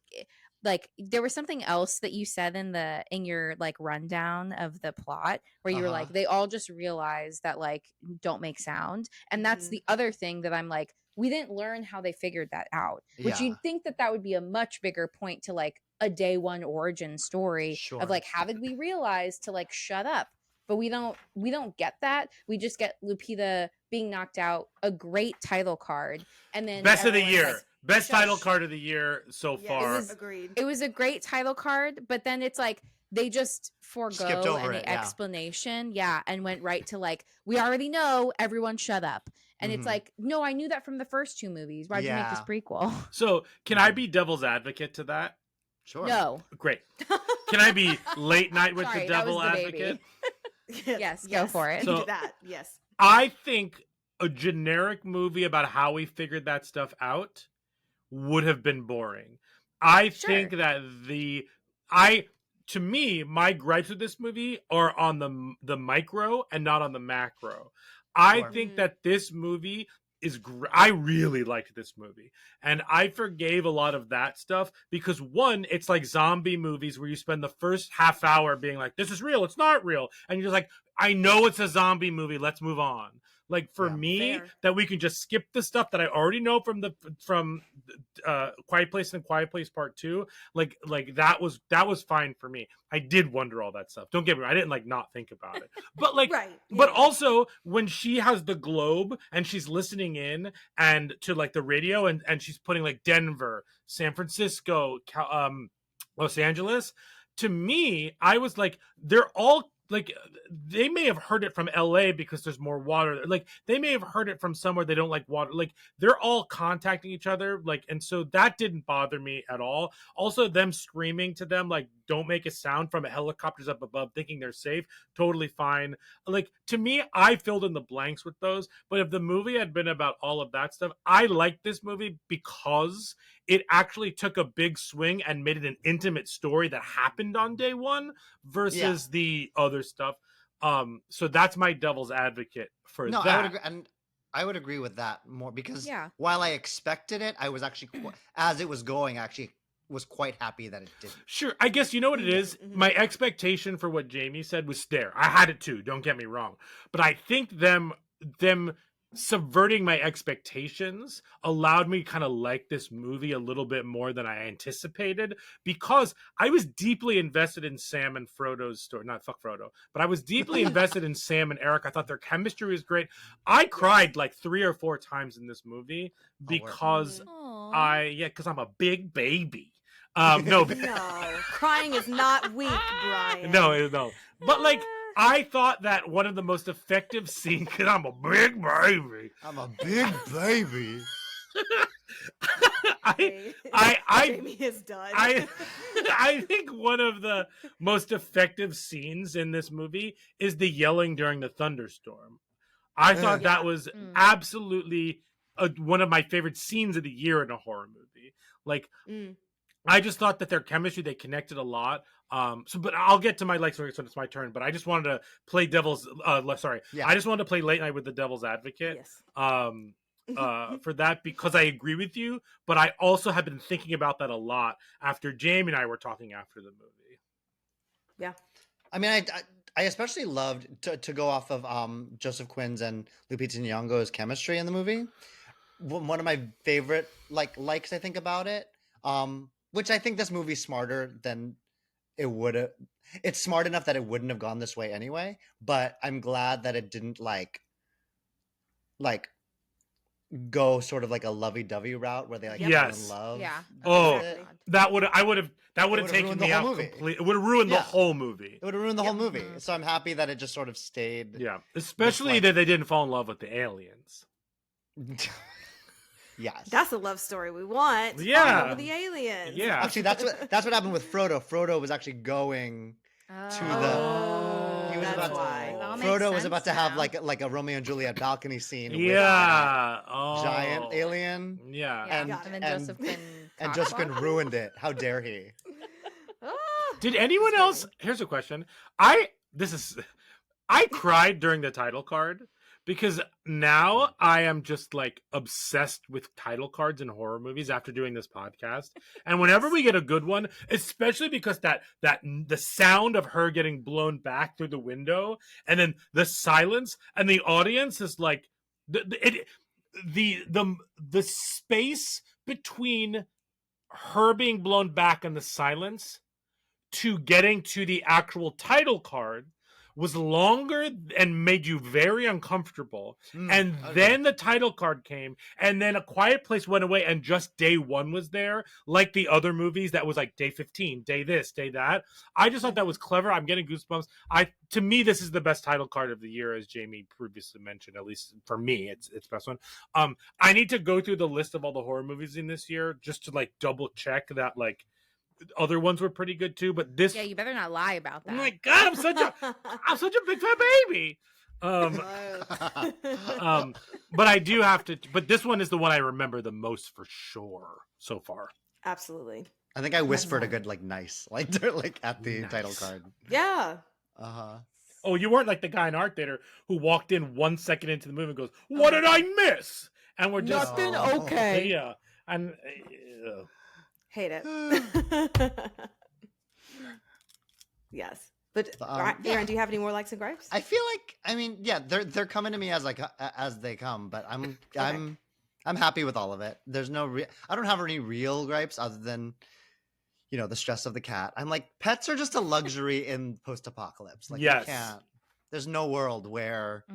like there was something else that you said in your like rundown of the plot where you were like, they all just realized that like don't make sound, and that's the other thing that I'm like, we didn't learn how they figured that out, which you'd think that would be a much bigger point to like a day one origin story of like, how did we realize to like shut up? But we don't get that. We just get Lupita being knocked out, a great title card, and then best of the year. Like, best title card of the year so far. Agreed. It was a great title card, but then it's like they just forego any explanation, and went right to like, we already know, everyone shut up. And it's like, no, I knew that from the first two movies. Why'd you make this prequel? So can I be devil's advocate to that? Sure. No. Great. Can I be late night with the devil advocate? Yes, go for it. So, do that. Yes. I think a generic movie about how we figured that stuff out would have been boring. I think that to me, my gripes with this movie are on the micro and not on the macro. I think that this movie I really liked this movie, and I forgave a lot of that stuff because one, it's like zombie movies where you spend the first half hour being like, this is real, it's not real, and you're just like, I know it's a zombie movie, let's move on. Like for me, Fair. that we can just skip the stuff that I already know from Quiet Place and Quiet Place Part 2. Like that was fine for me. I did wonder all that stuff. Don't get me wrong, I didn't like not think about it. But like Right. but yeah. also when she has the globe and she's listening in and to like the radio and she's putting like Denver, San Francisco, Los Angeles, to me, I was like, they're all like, they may have heard it from LA because there's more water. Like they may have heard it from somewhere they don't like water. Like they're all contacting each other. Like, and so that didn't bother me at all. Also, them screaming to them, like, don't make a sound from helicopters up above, thinking they're safe. Totally fine. Like to me, I filled in the blanks with those. But if the movie had been about all of that stuff, I liked this movie because it actually took a big swing and made it an intimate story that happened on day one versus the other stuff. So that's my devil's advocate for No, that. I would agree, and I would agree with that more because while I expected it, I was actually as it was going, I actually was quite happy that it didn't. Sure, I guess you know what it is. My expectation for what Jamie said was there. I had it too. Don't get me wrong, but I think them subverting my expectations allowed me to kind of like this movie a little bit more than I anticipated because I was deeply invested in Sam and Frodo's story. Not fuck Frodo, but I was deeply invested in Sam and Eric. I thought their chemistry was great. I cried like 3 or 4 times in this movie because because I'm a big baby. No, Crying is not weak, Brian. No, but like. I thought that one of the most effective scenes, because I'm a big baby. I'm a big baby. Jamie is done. I think one of the most effective scenes in this movie is the yelling during the thunderstorm. I thought that was absolutely one of my favorite scenes of the year in a horror movie. Like, I just thought that their chemistry, they connected a lot. But I'll get to my so it's my turn. But I just wanted to play devil's. I just wanted to play late night with the devil's advocate. Yes. For that because I agree with you, but I also have been thinking about that a lot after Jamie and I were talking after the movie. Yeah. I mean, I especially loved to go off of Joseph Quinn's and Lupita Nyong'o's chemistry in the movie. One of my favorite likes I think about it. Which I think this movie's smarter than it would have. It's smart enough that it wouldn't have gone this way anyway, but I'm glad that it didn't like go sort of like a lovey-dovey route where they fall in love. Yeah. Oh, that would have taken me out movie. completely. It would have ruined the whole movie. It would have ruined the whole movie. So I'm happy that it just sort of stayed. Yeah, especially that they didn't fall in love with the aliens. Yes, that's a love story we want. Yeah, with the aliens. Yeah, actually, that's what happened with Frodo. Frodo was actually going to the. He was about to. Frodo was about to have like a Romeo and Juliet balcony scene. With giant alien. Yeah, and Joseph Quinn. And Joseph Quinn ruined it. How dare he? Did anyone else? Here's a question. I cried during the title card. Because now I am just like obsessed with title cards in horror movies after doing this podcast. And whenever we get a good one, especially because that the sound of her getting blown back through the window and then the silence and the audience is like the space between her being blown back and the silence to getting to the actual title card was longer and made you very uncomfortable. And then the title card came, and then A Quiet Place went away, and just day 1 was there, like the other movies that was like day 15, day this, day that. I just thought that was clever. I'm getting goosebumps. To me, this is the best title card of the year, as Jamie previously mentioned. At least for me, it's the best one. I need to go through the list of all the horror movies in this year just to like double check that like other ones were pretty good too, but this. Yeah, you better not lie about that. Oh my god, I'm such a big fat baby. But I do have to. But this one is the one I remember the most for sure so far. Absolutely. I think I whispered a good nice at the title card. Yeah. Oh, you weren't like the guy in Art Theater who walked in 1 second into the movie and goes, "What did I miss?" and we're just Nothing No. okay. yeah, and Hate it. Yes. But yeah. Aaron, do you have any more likes and gripes? I feel like, I mean, yeah, they're coming to me as they come, but I'm happy with all of it. There's no I don't have any real gripes other than, the stress of the cat. I'm like, pets are just a luxury in post-apocalypse. Like, Yes. you can't. There's no world where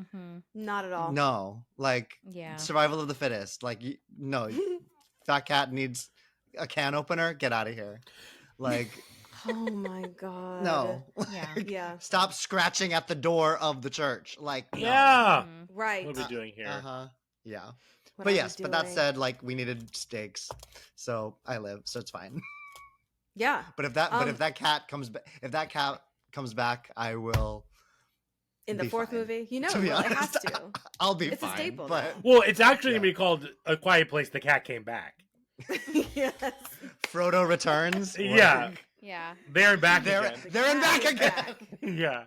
Not at all. no, like Yeah. survival of the fittest. Like, no, fat cat needs a can opener. Get out of here. Like, Oh my god. no. Yeah. Yeah. Stop scratching at the door of the church. Like, no. yeah. Mhm. Right. What are we doing here? Uh-huh. Yeah. What But are we yes, but that doing? said, like, we needed steaks, so I live, so it's fine. Yeah. But if that cat comes back, I will. In the be fourth fine. movie, To be it has honest, to. I'll be It's a fine. staple but now. Well, it's actually Yeah. gonna be called A Quiet Place. The cat came back. Yes. Frodo returns. Yeah. like, Yeah. They're back they're again. they're in back Cat is again. back. Yeah.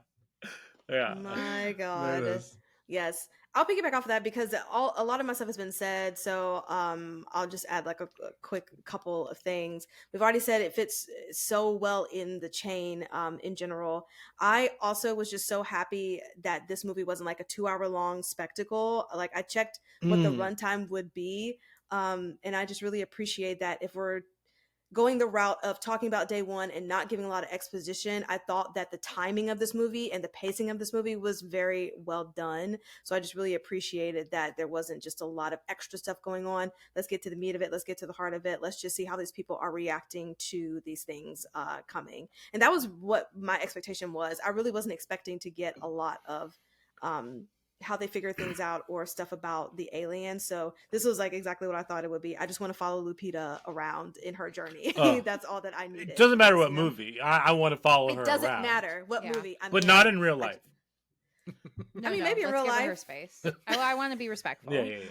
Yeah. My There god. it is. Yes. I'll piggyback off of that because a lot of my stuff has been said. So I'll just add like a quick couple of things. We've already said it fits so well in the chain in general. I also was just so happy that this movie wasn't like a 2-hour long spectacle. Like I checked what the runtime would be. And I just really appreciate that if we're going the route of talking about day one and not giving a lot of exposition, I thought that the timing of this movie and the pacing of this movie was very well done. So I just really appreciated that there wasn't just a lot of extra stuff going on. Let's get to the meat of it. Let's get to the heart of it. Let's just see how these people are reacting to these things coming. And that was what my expectation was. I really wasn't expecting to get a lot of how they figure things out or stuff about the aliens. So this was like exactly what I thought it would be. I just want to follow Lupita around in her journey. Oh. That's all that I needed. It doesn't matter what You know? movie. I want to follow her It doesn't around. matter what Yeah. movie. But not in real life. No, I mean, no, maybe in let's real give her her life. space. I want to be respectful. Yeah, yeah, yeah.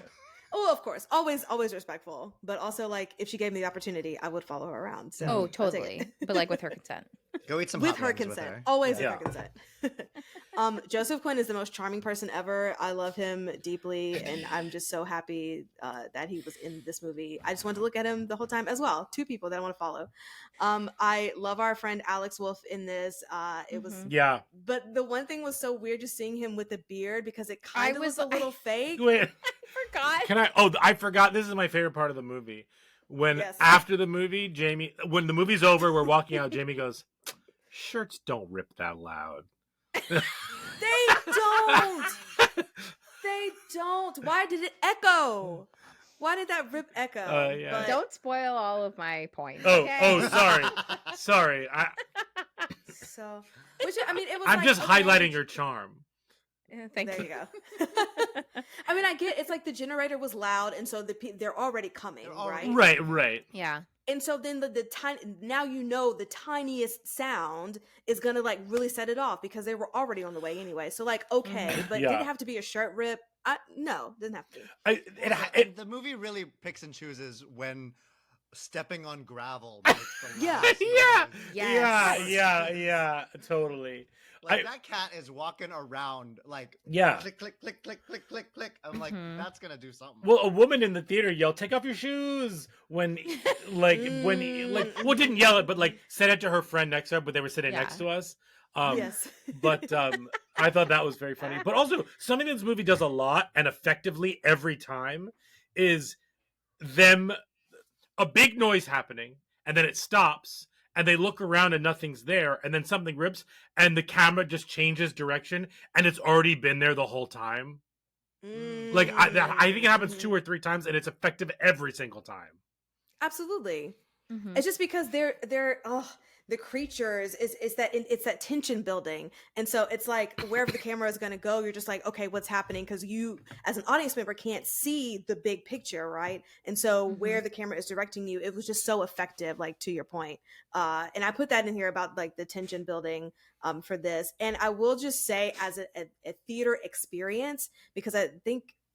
Oh, of course. Always respectful. But also, like, if she gave me the opportunity, I would follow her around. So Oh, I'll take totally. it. But like with her consent. Go eat some With hot her wings consent. With her. Always Yeah. with her consent. Joseph Quinn is the most charming person ever. I love him deeply, and I'm just so happy that he was in this movie. I just wanted to look at him the whole time as well. 2 people that I want to follow. I love our friend Alex Wolff in this. It was, Yeah. but the one thing was so weird just seeing him with the beard because it kind of was was- a little fake. Wait, Forgot. can I? Oh, I forgot. This is my favorite part of the movie. When Yes. after the movie, when the movie's over, we're walking out. Jamie goes, "Shirts don't rip that loud." They don't. They don't. Why did it echo? Why did that rip echo? Yeah. But- Don't spoil all of my points. Oh, okay? sorry. So, which I mean, it was. I'm like, just okay, highlighting your charm. Yeah, thank There you. you go. I mean, I get it's like the generator was loud, and so they're already coming, They're already- right? Right. Yeah. And so then the tiny now the tiniest sound is gonna like really set it off because they were already on the way anyway. So like okay, but Yeah. did it have to be a shirt rip? No, doesn't have to be. It, The movie really picks and chooses when stepping on gravel makes the Yeah. loudest yeah, noise. yeah, totally. Like that cat is walking around like Yeah. click click click click click click click. I'm like, Mhm. that's gonna do something. Well, a woman in the theater yelled, "Take off your shoes!" when, well, didn't yell it, but like said it to her friend next to her, but they were sitting Yeah. next to us. Yes. But I thought that was very funny. But also, something this movie does a lot and effectively every time is them a big noise happening, and then it stops, and they look around and nothing's there, and then something rips, and the camera just changes direction, and it's already been there the whole time. Like I think it happens 2 or 3 times, and it's effective every single time. Absolutely. Mhm. It's just because they're the creatures is that it's that tension building, and so it's like wherever the camera is going to go, you're just like, okay, what's happening? Because you as an audience member can't see the big picture, right? And so where the camera is directing you, it was just so effective, like to your point. And I put that in here about like the tension building for this, and I will just say as a theater experience, because I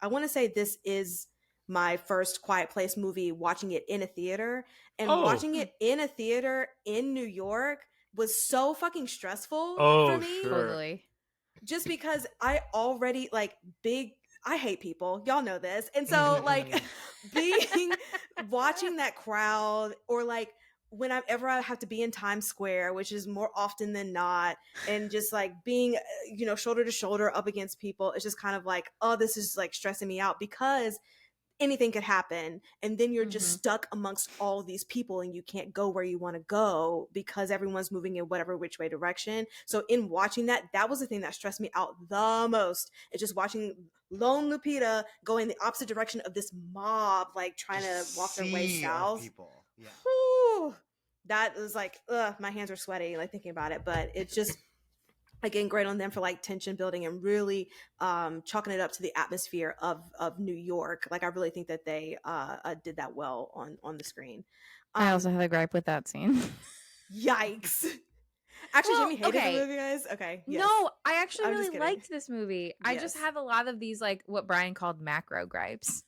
want to say this is my first Quiet Place movie watching it in a theater, and watching it in a theater in New York was so fucking stressful for me. Sure. Totally. Just because I already like big I hate people. Y'all know this. And so like watching that crowd, or like whenever I have to be in Times Square, which is more often than not, and just like being, shoulder to shoulder up against people, it's just kind of like, oh, this is like stressing me out, because anything could happen, and then you're just stuck amongst all these people, and you can't go where you want to go because everyone's moving in whatever which way direction. So in watching that was the thing that stressed me out the most. It's just watching lone Lupita go in the opposite direction of this mob, like trying to walk their way south. People. Yeah. Whew. That was like, my hands are sweaty like thinking about it, but it's just again, great on them for like tension building and really chalking it up to the atmosphere of New York. Like I really think that they did that well on the screen. I also had a gripe with that scene. Yikes. Actually, Jimmy hated the movie, guys. Okay. Yes. No, I actually I'm just really kidding. liked this movie. I just have a lot of these, like what Brian called macro gripes.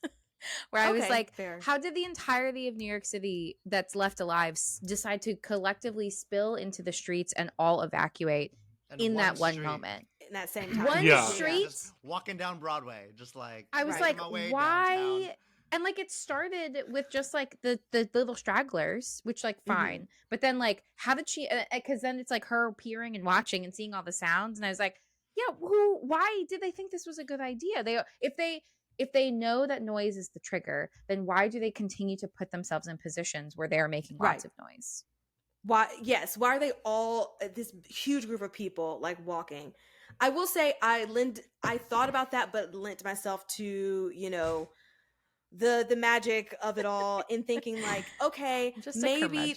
Where I was like, fair. How did the entirety of New York City that's left alive decide to collectively spill into the streets and all evacuate in that one moment? In that same time. One street? Just walking down Broadway, just like I was like, why? Downtown. And like it started with just like the little stragglers, which like fine. But then like how did she, because then it's like her peering and watching and seeing all the sounds. And I was like, yeah, why did they think this was a good idea? If they know that noise is the trigger, then why do they continue to put themselves in positions where they are making lots of noise? Why are they all this huge group of people like walking? I will say I thought about that, but lent myself to, the magic of it all in thinking like, okay, just maybe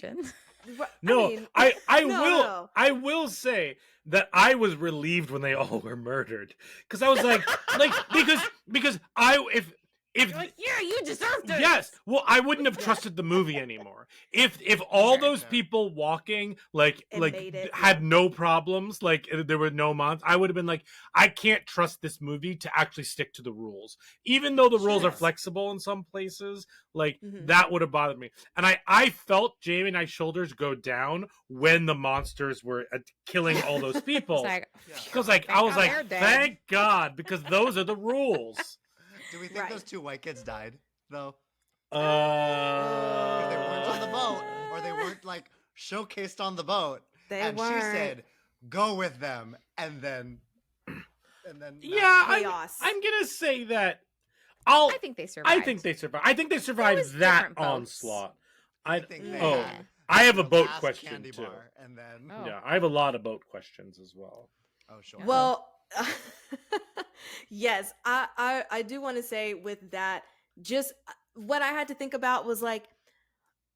I will say that I was relieved when they all were murdered, because I was like because if like, yeah, you deserved it. Yes. Well, I wouldn't have trusted the movie anymore. If all those people walking had no problems, like there were no monsters, I would have been like, I can't trust this movie to actually stick to the rules. Even though the rules are flexible in some places, like that would have bothered me. And I felt Jamie and I's shoulders go down when the monsters were killing all those people. Because I was like, thank God, because those are the rules. Do we think those two white kids died, though? They weren't on the boat, or they weren't, like, showcased on the boat. She said, go with them, and then chaos. I'm going to say that I think they survived. I think they survived that onslaught. I have a boat question, too. Bar, and then... Yeah, I have a lot of boat questions as well. Oh, sure. Well... yes, I do want to say with that, just what I had to think about was like,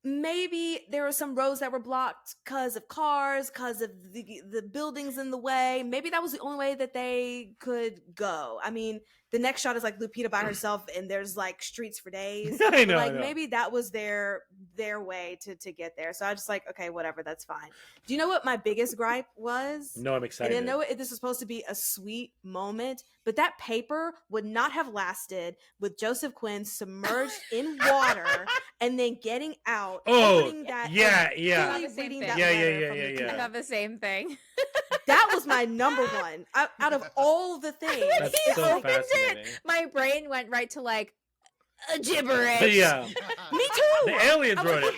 maybe there were some roads that were blocked because of cars, because of the buildings in the way. Maybe that was the only way that they could go. I mean, the next shot is like Lupita by herself, and there's like streets for days. I know. Maybe that was their way to get there. So I just like, okay, whatever, that's fine. Do you know what my biggest gripe was? No, I'm excited. And I know this is supposed to be a sweet moment, but that paper would not have lasted with Quinn submerged in water and then getting out, opening that, reading that letter from Nikisha. I thought the same thing. That was my number one out of all the things. That's so fascinating. My brain went right to like gibberish. Yeah. Me too. The aliens wrote it.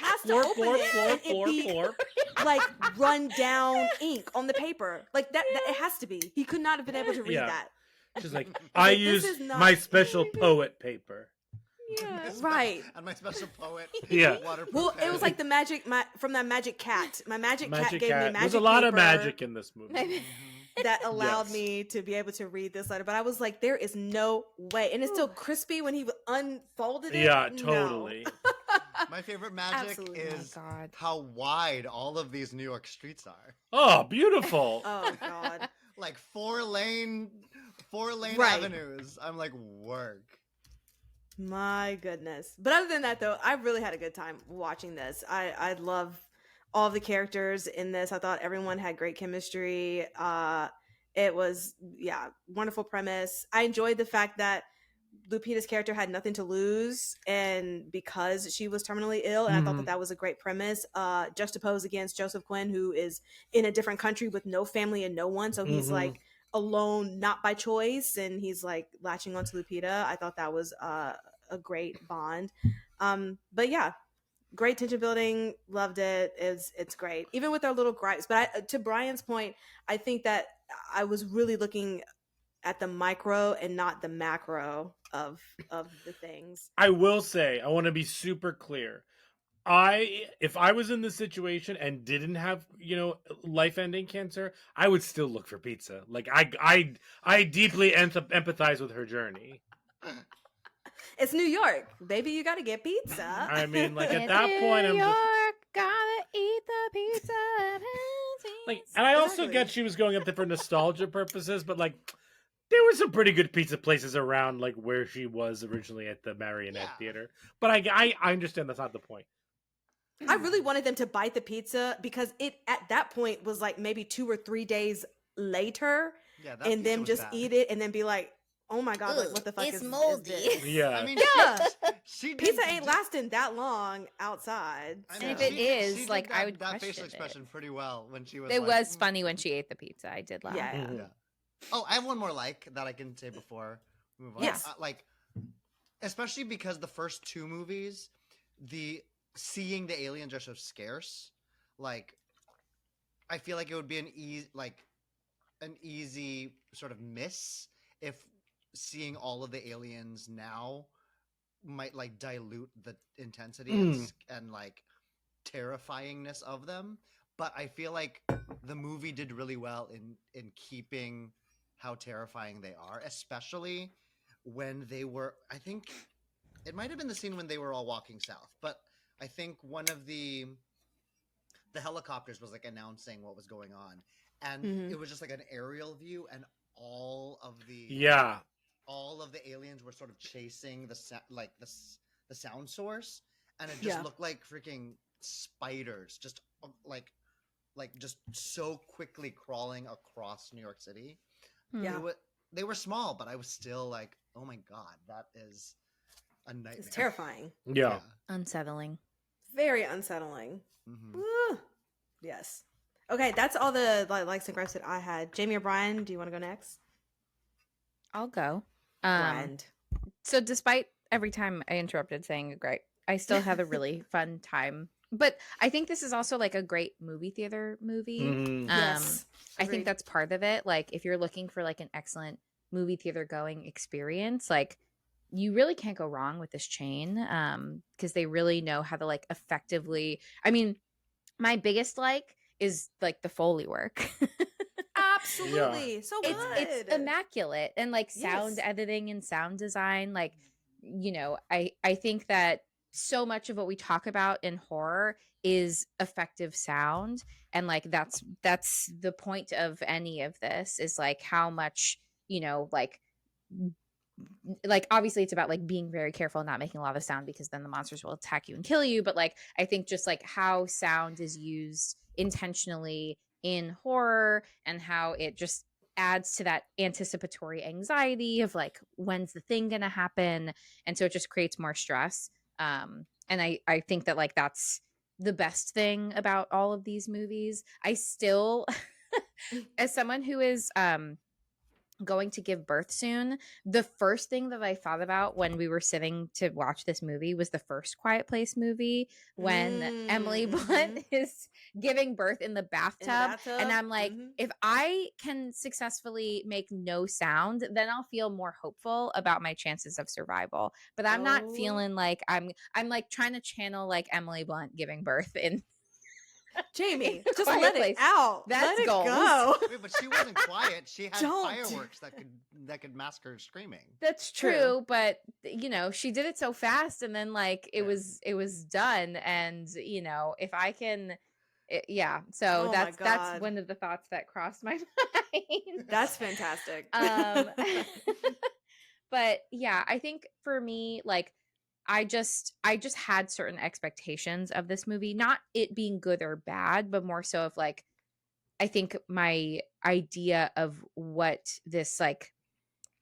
Floor. Like run down ink on the paper. Like that it has to be. He could not have been able to read that. She's like, I used my special poet paper. Yeah, right. And my special poet. Well, it was like the magic from that magic cat. My magic cat gave me magic. There's a lot of magic in this movie. That allowed me to be able to read this letter, but I was like, there is no way. And it's still crispy when he unfolded it. Yeah, totally. No. My favorite magic is how wide all of these New York streets are. Oh, beautiful. Oh God. Like four lane avenues. I'm like, work. My goodness. But other than that, though, I really had a good time watching this. I love all the characters in this. I thought everyone had great chemistry. It was, wonderful premise. I enjoyed the fact that Lupita's character had nothing to lose, and because she was terminally ill, and I thought that was a great premise, juxtaposed against Joseph Quinn, who is in a different country with no family and no one. So he's like alone, not by choice, and he's like latching onto Lupita. I thought that was a great bond. But yeah, great tension building. Loved it. It's great, even with our little gripes. But to Brian's point, I think that I was really looking at the micro and not the macro of the things. I will say, I want to be super clear. If I was in this situation and didn't have, life-ending cancer, I would still look for pizza. Like I deeply empathize with her journey. It's New York, baby. You got to get pizza. I mean, like at It's that point, New I'm just York, gotta eat the pizza. like, and I also Exactly. get she was going up there for nostalgia purposes, but like, there were some pretty good pizza places around, like where she was originally at the Marionette Theater. But I understand that's not the point. I really wanted them to bite the pizza because it at that point was like maybe 2 or 3 days later, Yeah, that and pizza them was just bad. eat it and then be like, "Oh my god, like what the fuck it's is moldy." this? Yeah. I mean, Yeah. she did, Pizza ain't lasting that long outside. I And if she it did- is, she did like, I that- would that question facial it. expression pretty well when she was. It like, was funny when she ate the pizza. I did laugh. Yeah. Mhm. Yeah. Oh, I have one more that I can say before we move on. Yes. Especially because the first two movies, seeing the aliens are so scarce. Like, I feel like it would be an easy sort of miss if seeing all of the aliens now might like dilute the intensity and like terrifyingness of them. But I feel like the movie did really well in keeping how terrifying they are, especially when they were, I think it might have been the scene when they were all walking south, but I think one of the helicopters was like announcing what was going on, and it was just like an aerial view, and all of the aliens were sort of chasing the sound source, and it just looked like freaking spiders, just like just so quickly crawling across New York City. Yeah. They were small, but I was still like, oh my god, that is a nightmare. It's terrifying. Yeah. Unsettling. Very unsettling. Mhm. Woo. Yes. Okay, that's all the likes and gripes that I had. Jamie or Brian, do you want to go next? I'll go. Brian. So despite every time I interrupted saying a gripe, I still had a really fun time. But I think this is also like a great movie theater movie. Mhm. Yes. I think Agreed. that's part of it. Like if you're looking for like an excellent movie theater going experience, like you really can't go wrong with this chain. Because they really know how to like effectively, I mean, my biggest is like the Foley work. Absolutely. So good. It's immaculate, and like sound Yes. editing and sound design, like I think that so much of what we talk about in horror is effective sound, and like that's the point of any of this, is like how much like obviously it's about like being very careful and not making a lot of sound, because then the monsters will attack you and kill you. But like I think just like how sound is used intentionally in horror, and how it just adds to that anticipatory anxiety of like, when's the thing gonna happen, and so it just creates more stress. And I think that like that's the best thing about all of these movies. I still as someone who is going to give birth soon, the first thing that I thought about when we were sitting to watch this movie was the first Quiet Place movie, when Emily Blunt is giving birth in the bathtub. And I'm like, if I can successfully make no sound, then I'll feel more hopeful about my chances of survival. But I'm not feeling like I'm like trying to channel like Emily Blunt giving birth in Jamie, just Quiet let Place. it out. That's let it goals. go. Wait, but she wasn't quiet. She had Don't. fireworks that could mask her screaming. That's true, but she did it so fast, and then like it was done, and if I can, so Oh my that's God. one of the thoughts that crossed my mind. That's fantastic. But yeah, I think for me, like I just had certain expectations of this movie, not it being good or bad, but more so of like, I think my idea of what this like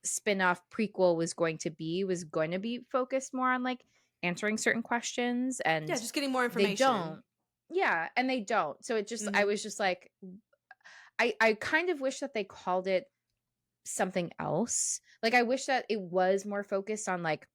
spin-off prequel was going to be focused more on like answering certain questions, and yeah, just getting more information. they don't. So it just I was just like, I kind of wish that they called it something else. Like I wish that it was more focused on like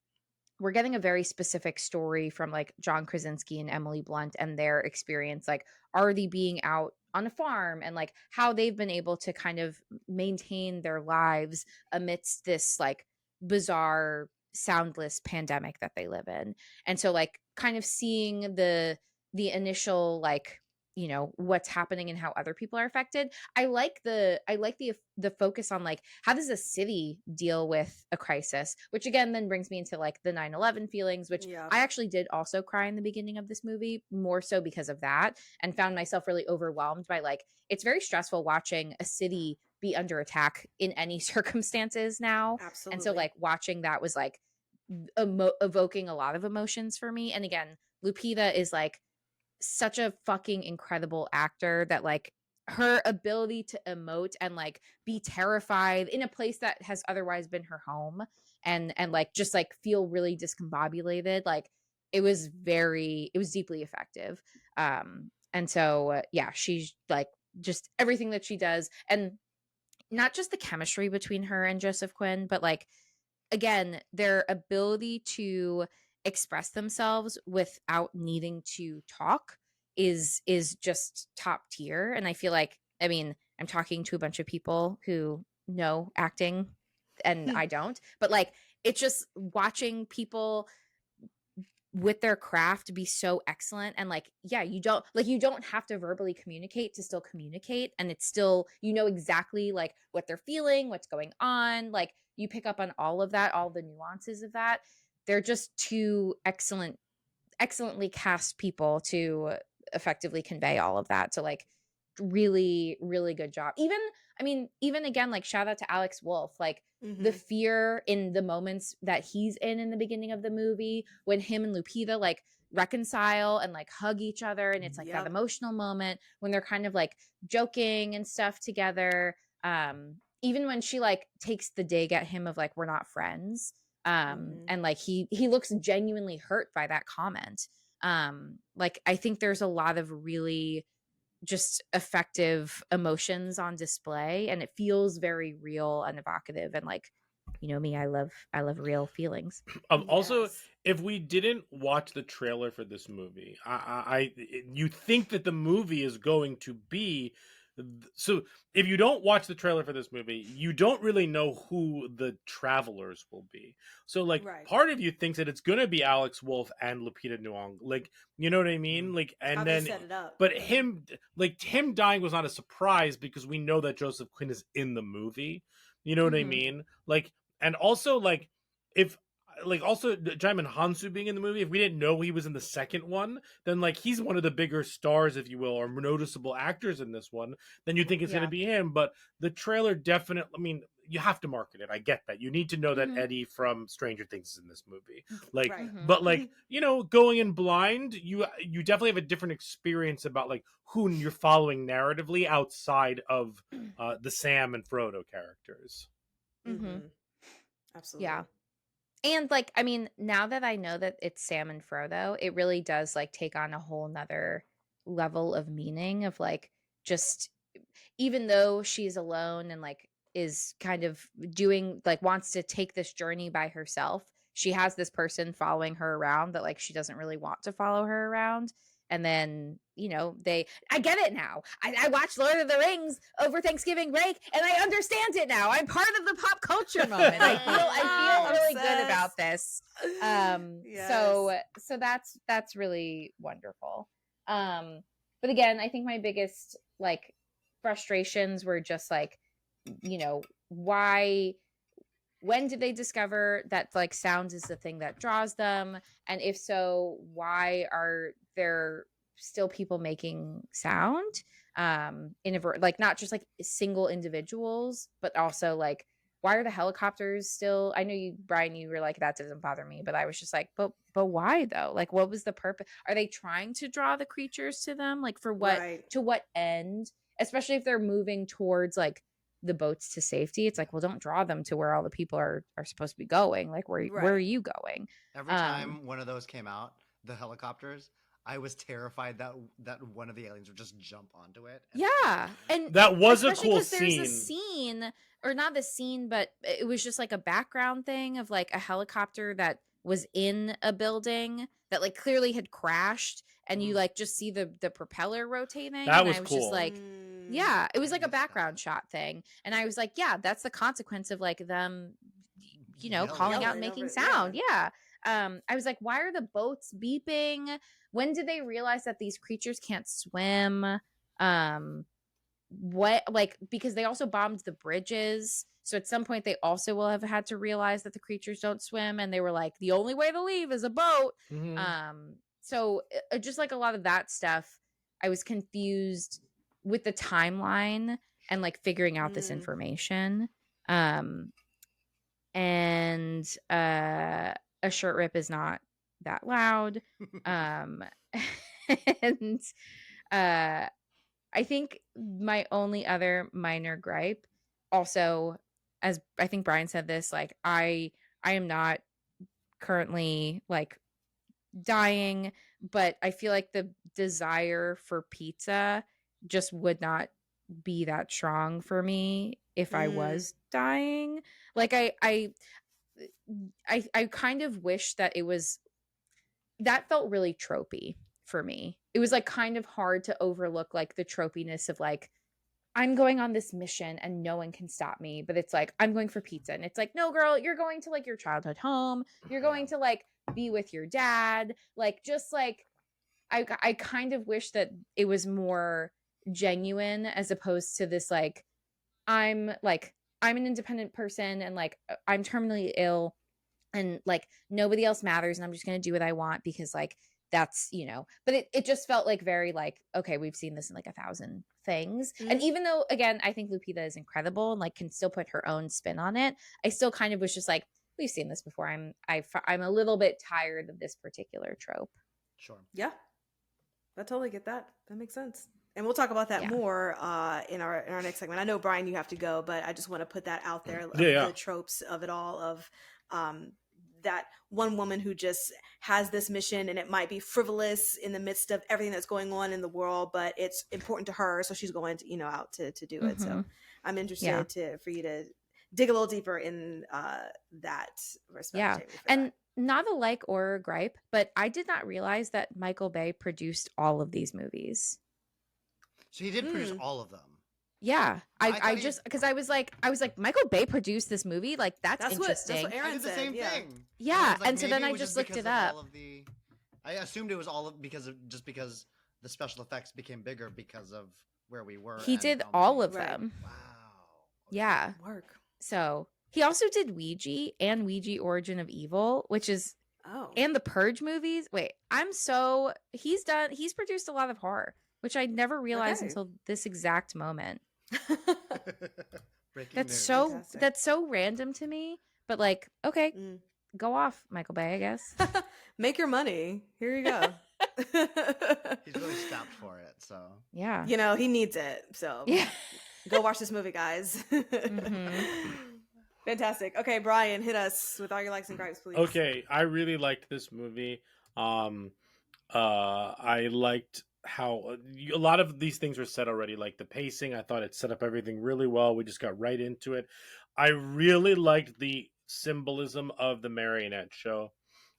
we're getting a very specific story from like John Krasinski and Emily Blunt and their experience, like already being out on a farm and like how they've been able to kind of maintain their lives amidst this like bizarre soundless pandemic that they live in. And so like kind of seeing the initial like what's happening and how other people are affected. I like the focus on like how does a city deal with a crisis, which again then brings me into like the 9/11 feelings, which I actually did also cry in the beginning of this movie, more so because of that, and found myself really overwhelmed by like it's very stressful watching a city be under attack in any circumstances now. Absolutely. And so like watching that was like evoking a lot of emotions for me. And again, Lupita is like such a fucking incredible actor that like her ability to emote and like be terrified in a place that has otherwise been her home and like just like feel really discombobulated, like it was deeply effective. And so yeah, she's like just everything that she does, and not just the chemistry between her and Joseph Quinn, but like again, their ability to express themselves without needing to talk is just top tier. And I feel like, I mean, I'm talking to a bunch of people who know acting and I don't, but like it's just watching people with their craft be so excellent. And like yeah, you don't have to verbally communicate to still communicate, and it's still exactly like what they're feeling, what's going on, like you pick up on all of that, all the nuances of that. They're just two excellently cast people to effectively convey all of that. So like really really good job. Even again, like shout out to Alex Wolff, like the fear in the moments that he's in the beginning of the movie when him and Lupita like reconcile and like hug each other, and it's like that emotional moment when they're kind of like joking and stuff together. Even when she like takes the dig at him of like we're not friends, and like he looks genuinely hurt by that comment. Like I think there's a lot of really just effective emotions on display, and it feels very real and evocative, and like me, I love real feelings. Also, if we didn't watch the trailer for this movie, you think that the movie is going to be so. If you don't watch the trailer for this movie, you don't really know who the travelers will be. So like part of you thinks that it's going to be Alex Wolff and Lupita Nyong'o, like you know what I mean, like and how then they set it up. But him dying was not a surprise because we know that Joseph Quinn is in the movie. You know what I mean? Like, and also like if like also Jaimon Hansu being in the movie, if we didn't know he was in the second one, then like he's one of the bigger stars, if you will, or noticeable actors in this one, then you think it's going to be him. But the trailer definitely, I mean, you have to market it. I get that. You need to know that Eddie from Stranger Things is in this movie. Like, but like, going in blind, you definitely have a different experience about like who you're following narratively outside of the Sam and Frodo characters. Absolutely. Yeah. And like, I mean, now that I know that it's Sam and Frodo, it really does like take on a whole nother level of meaning of like, just even though she's alone and like is kind of doing like wants to take this journey by herself, she has this person following her around that like she doesn't really want to follow her around. And then I get it now. I watched Lord of the Rings over Thanksgiving break and I understand it now. I'm part of the pop culture moment. I feel really good about this. So that's really wonderful. But again, I think my biggest like frustrations were just like, when did they discover that like sound is the thing that draws them? And if so, why are there still people making sound like not just like single individuals, but also like why are the helicopters still? I know you, Brian, you were like, that doesn't bother me, but I was just like, but why though? Like what was the purpose? Are they trying to draw the creatures to them? Like for what, to what end? Especially if they're moving towards like the boats to safety. It's like, well, don't draw them to where all the people are supposed to be going. Like where are you going? Every time one of those came out, the helicopters, I was terrified that one of the aliens would just jump onto it. Yeah, and That was a especially cool 'cause there's scene. a scene, or not the scene, but it was just like a background thing of like a helicopter that was in a building that like clearly had crashed, and you like just see the propeller rotating. That and was I was cool. just like, Mm. yeah, it was I like a missed that. background shot thing, and I was like, yeah, that's the consequence of like them, Yelling. calling out and Yelling making over it, sound. Yeah. I was like, why are the boats beeping? When did they realize that these creatures can't swim? What, like, because they also bombed the bridges, so at some point they also will have had to realize that the creatures don't swim, and they were like, the only way to leave is a boat. So just like a lot of that stuff, I was confused with the timeline and like figuring out this information. And a shirt rip is not that loud. And I think my only other minor gripe, also, as I think Brian said this, like I am not currently like dying, but I feel like the desire for pizza just would not be that strong for me if I was dying. Like I kind of wish that it was, that felt really tropey for me. It was like kind of hard to overlook like the tropiness of like, I'm going on this mission and no one can stop me, but it's like, I'm going for pizza, and it's like, no girl, you're going to like your childhood home, you're going to like be with your dad, like just like I kind of wish that it was more genuine, as opposed to this like, I'm an independent person, and like I'm terminally ill, and like nobody else matters, and I'm just going to do what I want because like that's, but it just felt like very like, okay, we've seen this in like 1,000 things. And even though, again, I think Lupita is incredible and like can still put her own spin on it, I still kind of was just like, we've seen this before. I'm a little bit tired of this particular trope. Sure. Yeah, I totally get that. That makes sense. And we'll talk about that more in our next segment. I know, Brian, you have to go, but I just want to put that out there. The tropes of it all, of that one woman who just has this mission, and it might be frivolous in the midst of everything that's going on in the world, but it's important to her, so she's going to out to do it. So I'm interested for you to dig a little deeper in that respect. Yeah, and not a like or a gripe, but I did not realize that Michael Bay produced all of these movies. So he did produce all of them. Yeah, I just, because I was like Michael Bay produced this movie, like that's interesting. That's what Aaron I did the said. same thing. Yeah, like, and so then I just looked it up. I assumed it was all because the special effects became bigger because of where we were. He did all of them. Wow. Okay. Yeah. Work. So he also did Ouija and Ouija Origin of Evil, which is and the Purge movies. Wait, he's produced a lot of horror, which I never realized until this exact moment. That's so random to me, but like, okay, go off, Michael Bay, I guess. Make your money. Here you go. He's really stopped for it, so yeah, he needs it. So go watch this movie, guys. Fantastic. Okay, Brian, hit us with all your likes and gripes, please. Okay, I really liked this movie. I liked how a lot of these things were said already, like the pacing. I thought it set up everything really well. We just got right into it. I really liked the symbolism of the marionette show.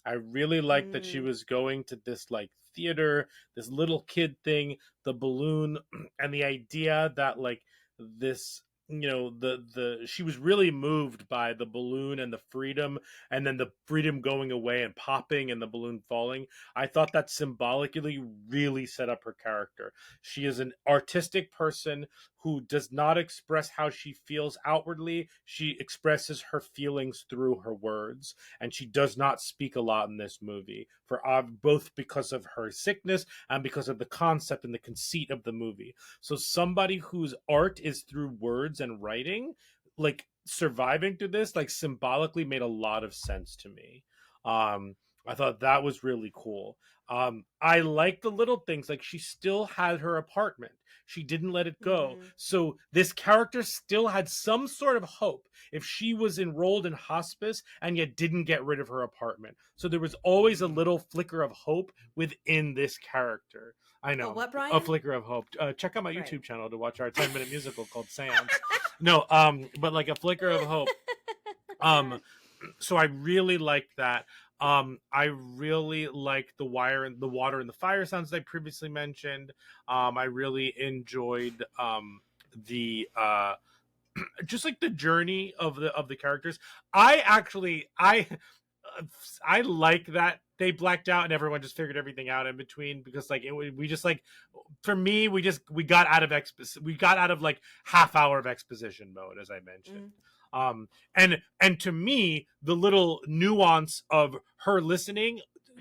I really liked that she was going to this like theater, this little kid thing, the balloon, and the idea that like this, she was really moved by the balloon and the freedom, and then the freedom going away and popping and the balloon falling. I thought that symbolically really set up her character. She is an artistic person who does not express how she feels outwardly. She expresses her feelings through her words, and she does not speak a lot in this movie, for both because of her sickness and because of the concept and the conceit of the movie. So somebody whose art is through words and writing, like surviving through this, like symbolically made a lot of sense to me. I thought that was really cool. I like the little things, like she still had her apartment. She didn't let it go. So this character still had some sort of hope if she was enrolled in hospice and yet didn't get rid of her apartment. So there was always a little flicker of hope within this character. I know. What, Brian? A flicker of hope. Check out my Right. YouTube channel to watch our 10-minute musical called Seance. No, but like a flicker of hope. So I really liked that. I really like the water and the fire sounds that I previously mentioned. I really enjoyed the just like the journey of the characters. I like that they blacked out and everyone just figured everything out in between, because like we just like, for me, we got out of like half hour of exposition mode, as I mentioned. And to me, the little nuance of her listening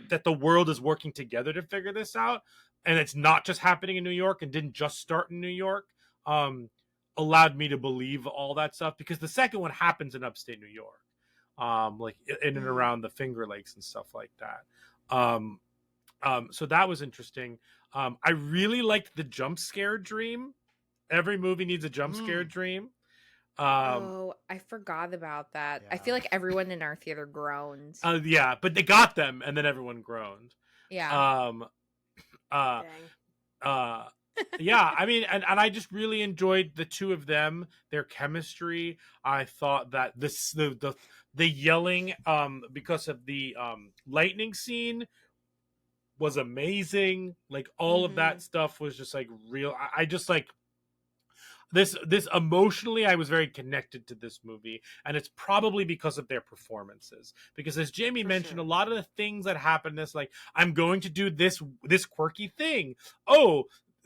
that the world is working together to figure this out, and it's not just happening in New York and didn't just start in New York, allowed me to believe all that stuff, because the second one happens in upstate New York, like in and around the Finger Lakes and stuff like that. So that was interesting. I really liked the jump scare dream. Every movie needs a jump scare dream. I forgot about that. I feel like everyone in our theater groaned. Yeah, but they got them, and then everyone groaned. Yeah. Yeah, I mean, and I just really enjoyed the two of them, their chemistry. I thought that the yelling because of the lightning scene was amazing. Like all of that stuff was just like real. I just like this emotionally, I was very connected to this movie, and it's probably because of their performances, because as Jamie mentioned, a lot of the things that happen in this, like, I'm going to do this quirky thing,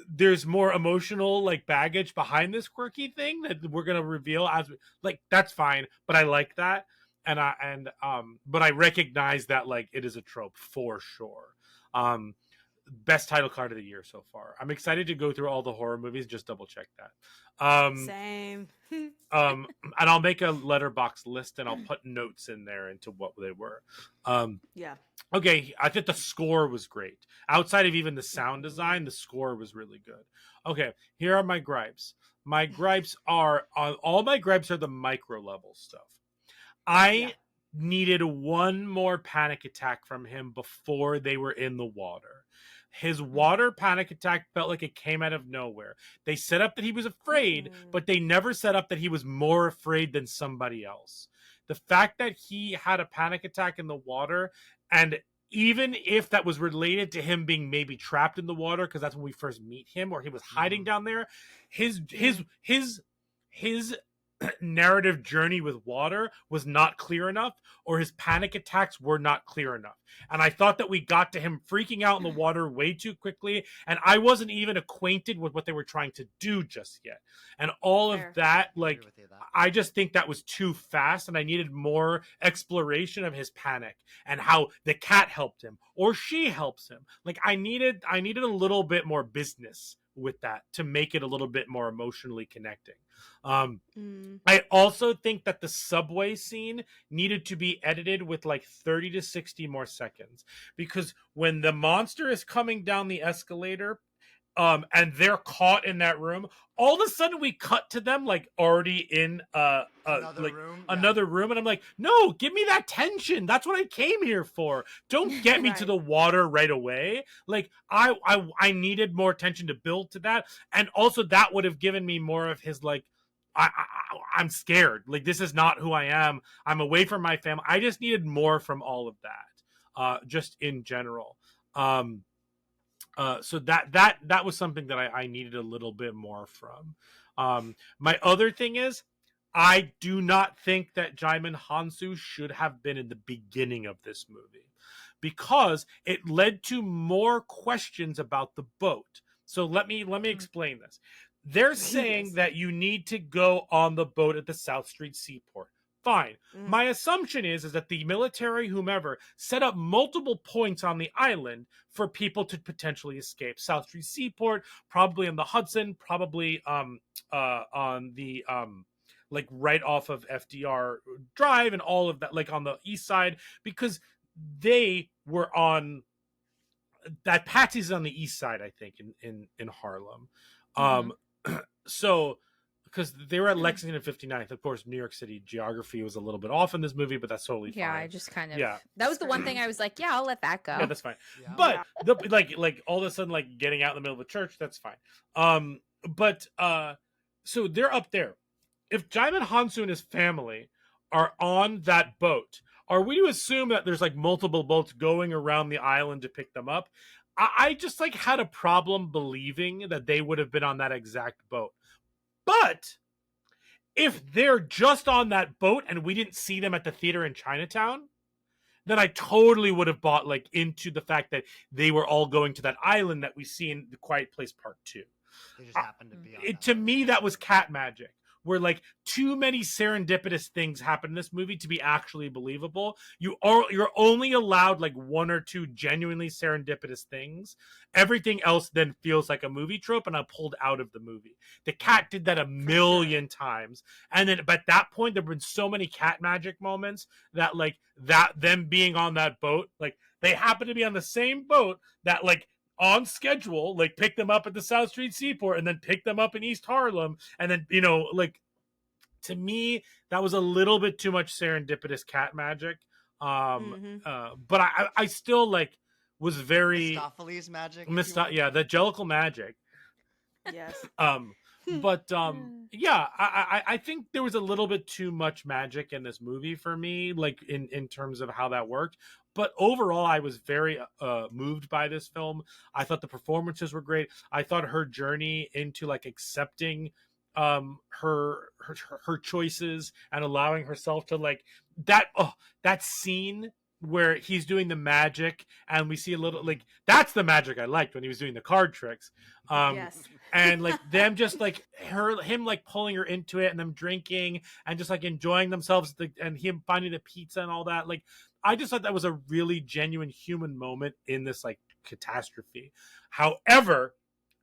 there's more emotional like baggage behind this quirky thing that we're going to reveal as like, that's fine, but I like that. But I recognize that like it is a trope for sure. Best title card of the year so far. I'm excited to go through all the horror movies. Just double check that. Same. And I'll make a letterbox list and I'll put notes in there into what they were. Yeah. Okay, I think the score was great. Outside of even the sound design, the score was really good. Okay, here are my gripes. My gripes are the micro level stuff. I needed one more panic attack from him before they were in the water. His water panic attack felt like it came out of nowhere. They set up that he was afraid, but they never set up that he was more afraid than somebody else. The fact that he had a panic attack in the water, and even if that was related to him being maybe trapped in the water, because that's when we first meet him, or he was hiding down there, his narrative journey with water was not clear enough, or his panic attacks were not clear enough. And I thought that we got to him freaking out in the water way too quickly, and I wasn't even acquainted with what they were trying to do just yet. And all of that, like, I just think that was too fast, and I needed more exploration of his panic and how the cat helped him or she helps him. Like, I needed a little bit more business with that to make it a little bit more emotionally connecting. I also think that the subway scene needed to be edited with like 30 to 60 more seconds, because when the monster is coming down the escalator and they're caught in that room, all of a sudden we cut to them like already in another room, and I'm like, no, give me that tension. That's what I came here for. Don't get me to the water right away. Like, I needed more tension to build to that, and also that would have given me more of his like, I'm scared. Like, this is not who I am. I'm away from my family. I just needed more from all of that, just in general. So that was something that I needed a little bit more from. My other thing is, I do not think that Jaimin Hansu should have been in the beginning of this movie, because it led to more questions about the boat. So let me explain this. They're saying that you need to go on the boat at the South Street Seaport. Fine. My assumption is that the military, whomever, set up multiple points on the island for people to potentially escape. South Street Seaport, probably on the Hudson, probably on the like right off of FDR Drive and all of that, like on the east side, because they were on that Patsy's on the east side, I think, in Harlem. So because they were at Lexington and 59th. Of course, New York City geography was a little bit off in this movie, but that's totally fine. I just kind of Yeah. That was the one thing I was like, yeah, I'll let that go. Yeah, that's fine. Yeah. But like all of a sudden, like getting out in the middle of the church, that's fine. But so they're up there. If Jaimin Hansu and his family are on that boat, are we to assume that there's like multiple boats going around the island to pick them up? I just like had a problem believing that they would have been on that exact boat. But if they're just on that boat and we didn't see them at the theater in Chinatown, then I totally would have bought like into the fact that they were all going to that island that we see in The Quiet Place Part 2. They just happened to be on that To boat. me, that was cat magic, where like too many serendipitous things happen in this movie to be actually believable. You're only allowed like one or two genuinely serendipitous things. Everything else then feels like a movie trope, and I pulled out of the movie. The cat did that a million times, and then but at that point there have been so many cat magic moments that like that them being on that boat, like they happen to be on the same boat that like on schedule, like pick them up at the South Street Seaport and then pick them up in East Harlem. And then, like to me, that was a little bit too much serendipitous cat magic. But I still like was very Mistopheles magic. the Jellicle magic. Yes. But yeah, I think there was a little bit too much magic in this movie for me, like in terms of how that worked. But overall, I was very moved by this film. I thought the performances were great. I thought her journey into like accepting her choices and allowing herself to like that scene where he's doing the magic and we see a little like that's the magic I liked when he was doing the card tricks. Yes. And like them just like him like pulling her into it and them drinking and just like enjoying themselves and him finding the pizza and all that. Like I just thought that was a really genuine human moment in this like catastrophe. However,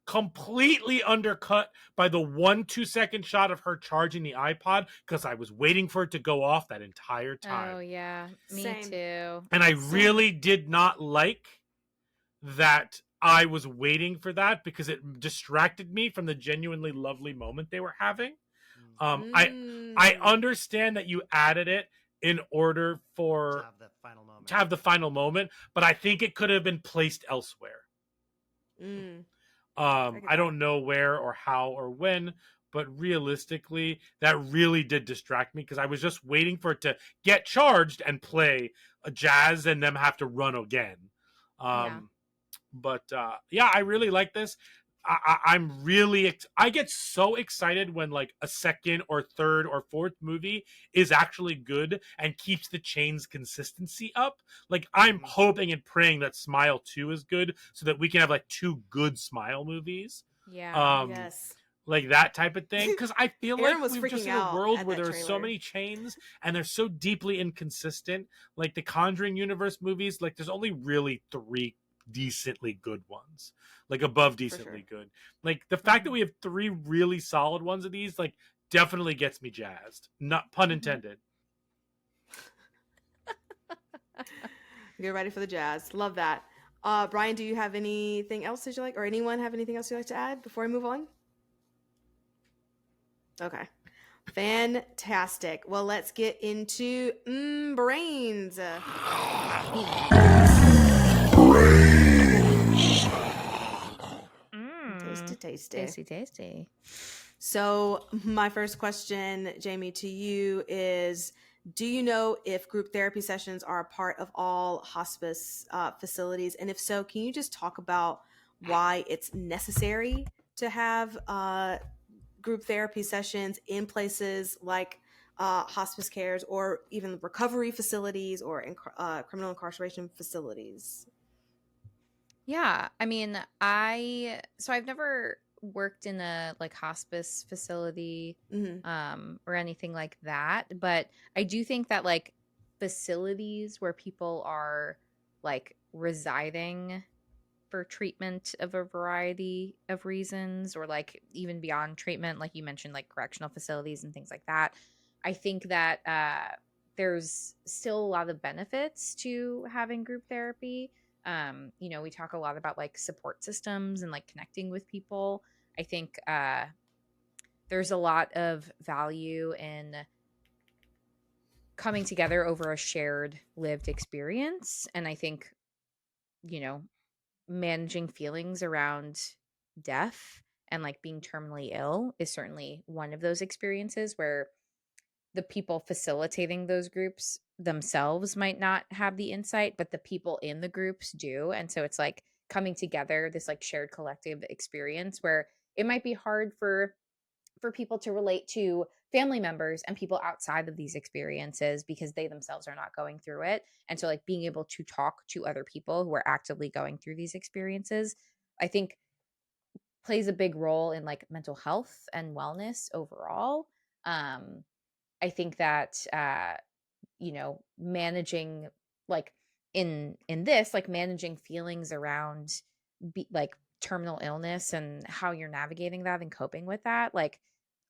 completely undercut by the 1-2 second shot of her charging the iPod because I was waiting for it to go off that entire time. Oh yeah, me Same. too. And I really did not like that I was waiting for that because it distracted me from the genuinely lovely moment they were having. I understand that you added it in order for to have the final moment, but I think it could have been placed elsewhere. I don't know where or how or when, but realistically, that really did distract me because I was just waiting for it to get charged and play a jazz and them have to run again. But I really like this. I'm really I get so excited when like a second or third or fourth movie is actually good and keeps the chain's consistency up. Like I'm hoping and praying that Smile 2 is good so that we can have like 2 good Smile movies. Yeah. Yes. Like that type of thing, because I feel Aaron like was we're just freaking in a out world at where that there are so trailer. many chains and they're so deeply inconsistent. Like the Conjuring universe movies, like there's only really 3 decently good ones, like above decently good. Like the fact that we have 3 really solid ones of these, like definitely gets me jazzed. Not pun intended. Get ready for the jazz. Love that. Brian, do you have anything else that you like, or anyone have anything else you'd like to add before we move on? Okay. Fantastic. Well, let's get into brains. Tasty. So my first question, Jamie, to you is, do you know if group therapy sessions are a part of all hospice facilities? And if so, can you just talk about why it's necessary to have group therapy sessions in places like hospice cares or even recovery facilities or criminal incarceration facilities? Yeah, I mean, I've never worked in a like hospice facility or anything like that, but I do think that like facilities where people are like residing for treatment of a variety of reasons, or like even beyond treatment, like you mentioned, like correctional facilities and things like that, I think that there's still a lot of benefits to having group therapy. We talk a lot about like support systems and like connecting with people. I think there's a lot of value in coming together over a shared lived experience. And I think, managing feelings around death and like being terminally ill is certainly one of those experiences where the people facilitating those groups themselves might not have the insight, but the people in the groups do. And so it's like coming together, this like shared collective experience where it might be hard for people to relate to family members and people outside of these experiences because they themselves are not going through it. And so like being able to talk to other people who are actively going through these experiences, I think plays a big role in like mental health and wellness overall. I think that managing like in this, like managing feelings around like terminal illness and how you're navigating that and coping with that, like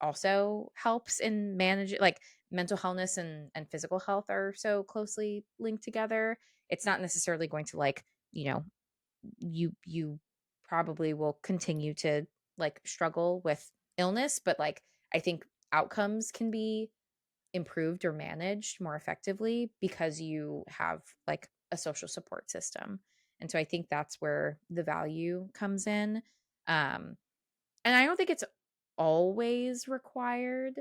also helps in managing like mental healthness and physical health are so closely linked together. It's not necessarily going to like, you probably will continue to like struggle with illness, but like I think outcomes can be improved or managed more effectively because you have like a social support system. And so I think that's where the value comes in. And I don't think it's always required,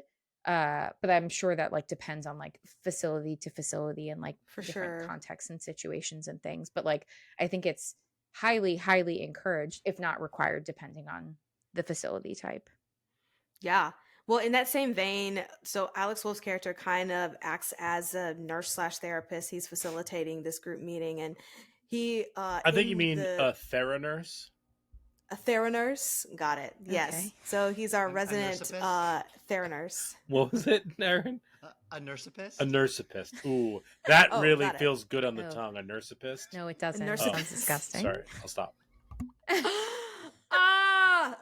but I'm sure that like depends on like facility to facility and like For different sure. contexts and situations and things. But like I think it's highly, highly encouraged, if not required, depending on the facility type. Yeah. Well, in that same vein, so Alex Wolff's character kind of acts as a nurse slash therapist. He's facilitating this group meeting, and he I think you mean a Theranurse. A Theranurse. Got it. Yes. Okay. So he's our A resident nursipist? Theranurse. What was it, Aaron? A nursipist? A nursipist. Ooh, that Oh, really got it. feels good on the Oh. tongue. A nursipist. No, it doesn't. It nurse- sounds disgusting. Sorry, I'll stop.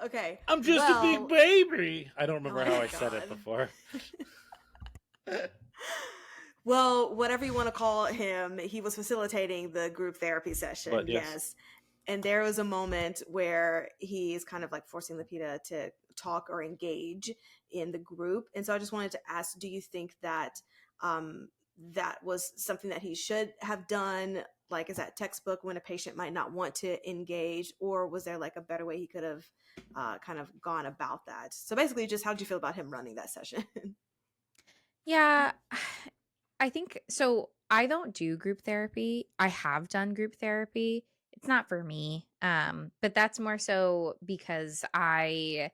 Okay. I'm just a big baby. I don't remember Oh how my I said it God. before. Well, whatever you want to call him, he was facilitating the group therapy session. But yes. Yes. And there was a moment where he's kind of like forcing Lapita to talk or engage in the group. And so I just wanted to ask, do you think that that was something that he should have done? Like, is that textbook when a patient might not want to engage, or was there like a better way he could have kind of gone about that? So basically, just how did you feel about him running that session? Yeah, I think so. I don't do group therapy. I have done group therapy. It's not for me. But that's more so because I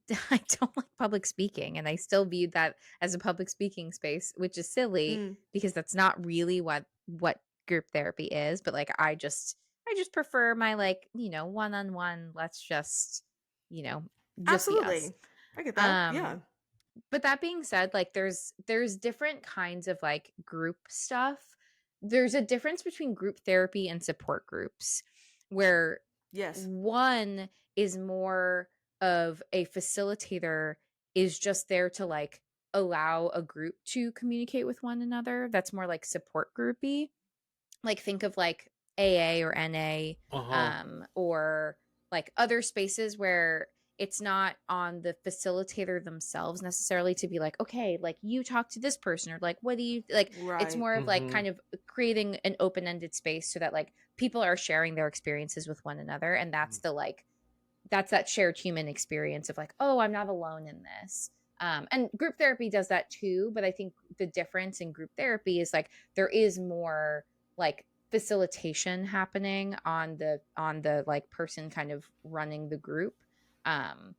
don't like public speaking, and I still viewed that as a public speaking space, which is silly because that's not really what group therapy is. But like I just prefer my like, one-on-one, let's just, just be us. Absolutely. I get that. Yeah. But that being said, like there's different kinds of like group stuff. There's a difference between group therapy and support groups where Yes. one is more of a facilitator is just there to like allow a group to communicate with one another. That's more like support groupy. Like think of like AA or NA, or like other spaces where it's not on the facilitator themselves necessarily to be like, okay, like you talk to this person, or like, what do you like? Right. It's more of like kind of creating an open-ended space so that like people are sharing their experiences with one another. And that's the like, that's that shared human experience of like, oh, I'm not alone in this. And group therapy does that too. But I think the difference in group therapy is like, there is more like facilitation happening on the like person kind of running the group. And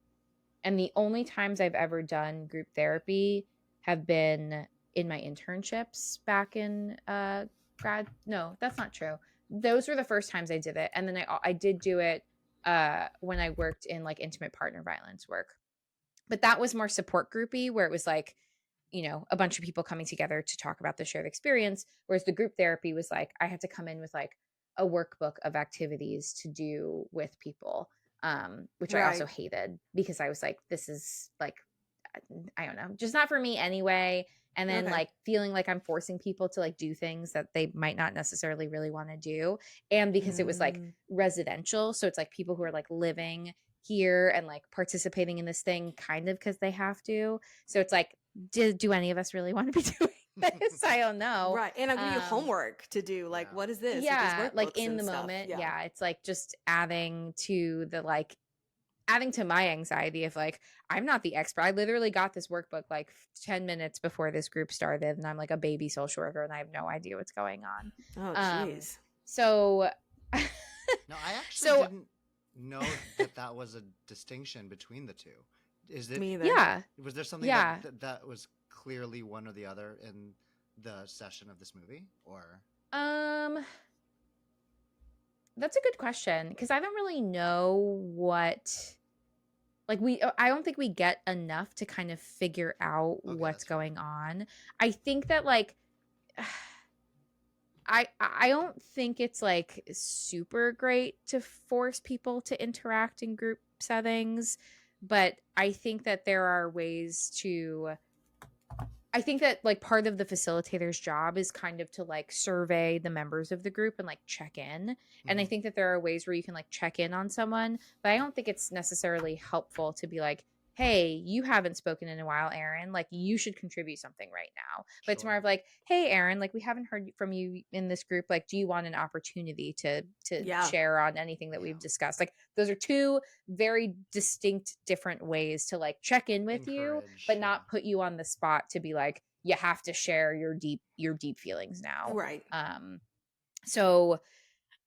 the only times I've ever done group therapy have been in my internships back in grad. No, that's not true. Those were the first times I did it. And then I did do it when I worked in like intimate partner violence work. But that was more support groupy, where it was like, a bunch of people coming together to talk about the shared experience. Whereas the group therapy was like, I had to come in with like a workbook of activities to do with people. Which I also hated because I was like, this is like, I don't know, just not for me anyway. and then Okay. like feeling like I'm forcing people to like do things that they might not necessarily really want to do. And because it was like residential, so it's like people who are like living here and like participating in this thing kind of because they have to. So it's like, do any of us really want to be doing this? I don't know. Right. And I'll give you homework to do. Like, Yeah. what is this? With these Yeah, like workbooks in and the stuff. moment. Yeah, it's like just adding to the like adding to my anxiety of like, I'm not the expert. I literally got this workbook like 10 minutes before this group started, and I'm like a baby social worker and I have no idea what's going on. Oh, jeez. So No, I actually didn't know that was a distinction between the two. Is it? Me either. yeah. Was there something Yeah. that was clearly one or the other in the session of this movie, or? That's a good question because I don't really know what like I don't think we get enough to kind of figure out Okay, what's that's fair. going on. I think that like I don't think it's like super great to force people to interact in group settings, but I think that there are ways to I think that like part of the facilitator's job is kind of to like survey the members of the group and like check in. And I think that there are ways where you can like check in on someone, but I don't think it's necessarily helpful to be like, hey, you haven't spoken in a while, Aaron. Like you should contribute something right now. But it's more of like, hey, Aaron, like we haven't heard from you in this group. Like, do you want an opportunity to share on anything that we've discussed? Like those are two very distinct, different ways to like check in with you, but not put you on the spot to be like, you have to share your deep feelings now. Right. So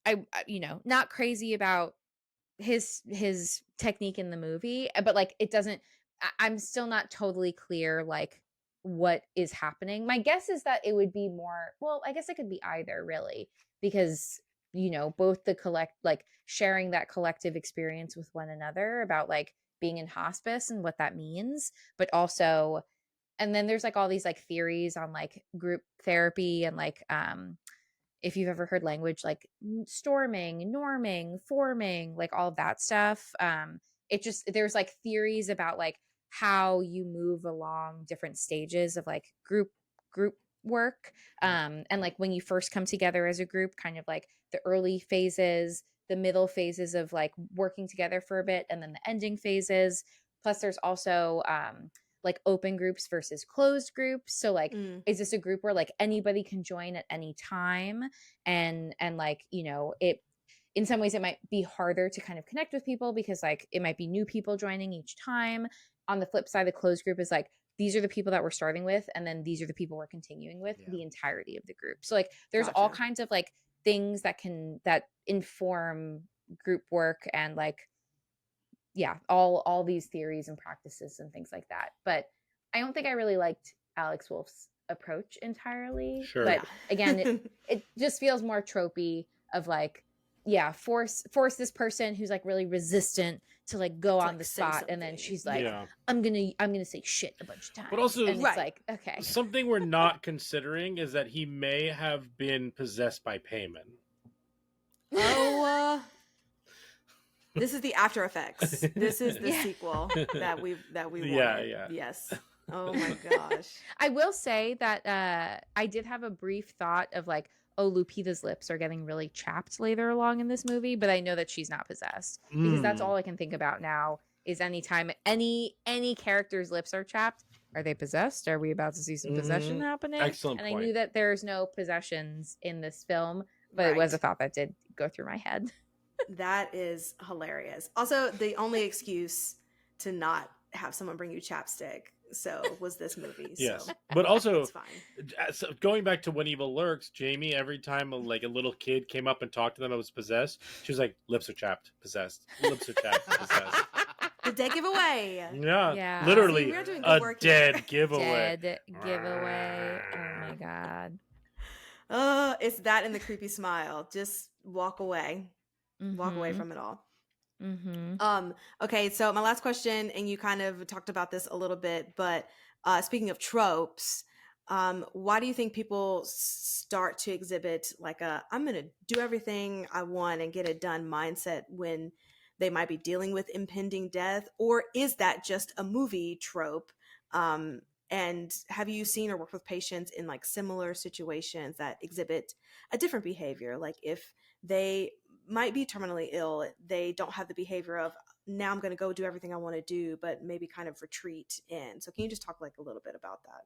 I not crazy about his technique in the movie, but like it doesn't I'm still not totally clear like what is happening. My guess is that it would be more, well, I guess it could be either really, because both the like sharing that collective experience with one another about like being in hospice and what that means, but also, and then there's like all these like theories on like group therapy and like if you've ever heard language like storming, norming, forming, like all of that stuff. It just, there's like theories about like how you move along different stages of like group work. And like when you first come together as a group, kind of like the early phases, the middle phases of like working together for a bit, and then the ending phases. Plus there's also like open groups versus closed groups. So like, is this a group where like anybody can join at any time? And like, it, in some ways it might be harder to kind of connect with people because like it might be new people joining each time. On the flip side, the closed group is like, these are the people that we're starting with, and then these are the people we're continuing with the entirety of the group. So like there's all kinds of like things that inform group work and like, all these theories and practices and things like that. But I don't think I really liked Alex Wolff's approach entirely. Sure. But again, it just feels more tropey of like, force this person who's like really resistant to like go on the spot, and then she's like, I'm gonna say shit a bunch of times. But also, and it's like, okay, something we're not considering is that he may have been possessed by Payman. Oh, this is the after effects. This is the sequel that we wanted. Yes. Oh my gosh. I will say that I did have a brief thought of like, oh, Lupita's lips are getting really chapped later along in this movie, but I know that she's not possessed because that's all I can think about now is anytime any character's lips are chapped, are they possessed? Are we about to see some possession happening? Excellent and point. I knew that there's no possessions in this film, but it was a thought that did go through my head. That is hilarious. Also, the only excuse to not have someone bring you chapstick was this movie. Yes, so but also it's fine. So going back to when Evil Lurks, Jamie, every time like a little kid came up and talked to them, I was possessed. She was like, "Lips are chapped, possessed. Lips are chapped, possessed." The dead giveaway. Yeah. Literally See, we're doing good a work here. dead giveaway. Dead giveaway. Oh my god. It's that and the creepy smile. Just walk away. Walk away from it all. Okay, so my last question, and you kind of talked about this a little bit, but speaking of tropes, why do you think people start to exhibit like I'm gonna do everything I want and get it done mindset when they might be dealing with impending death? Or is that just a movie trope And have you seen or worked with patients in like similar situations that exhibit a different behavior? Like if they might be terminally ill, they don't have the behavior of, now I'm going to go do everything I want to do, but maybe kind of retreat in. So can you just talk like a little bit about that?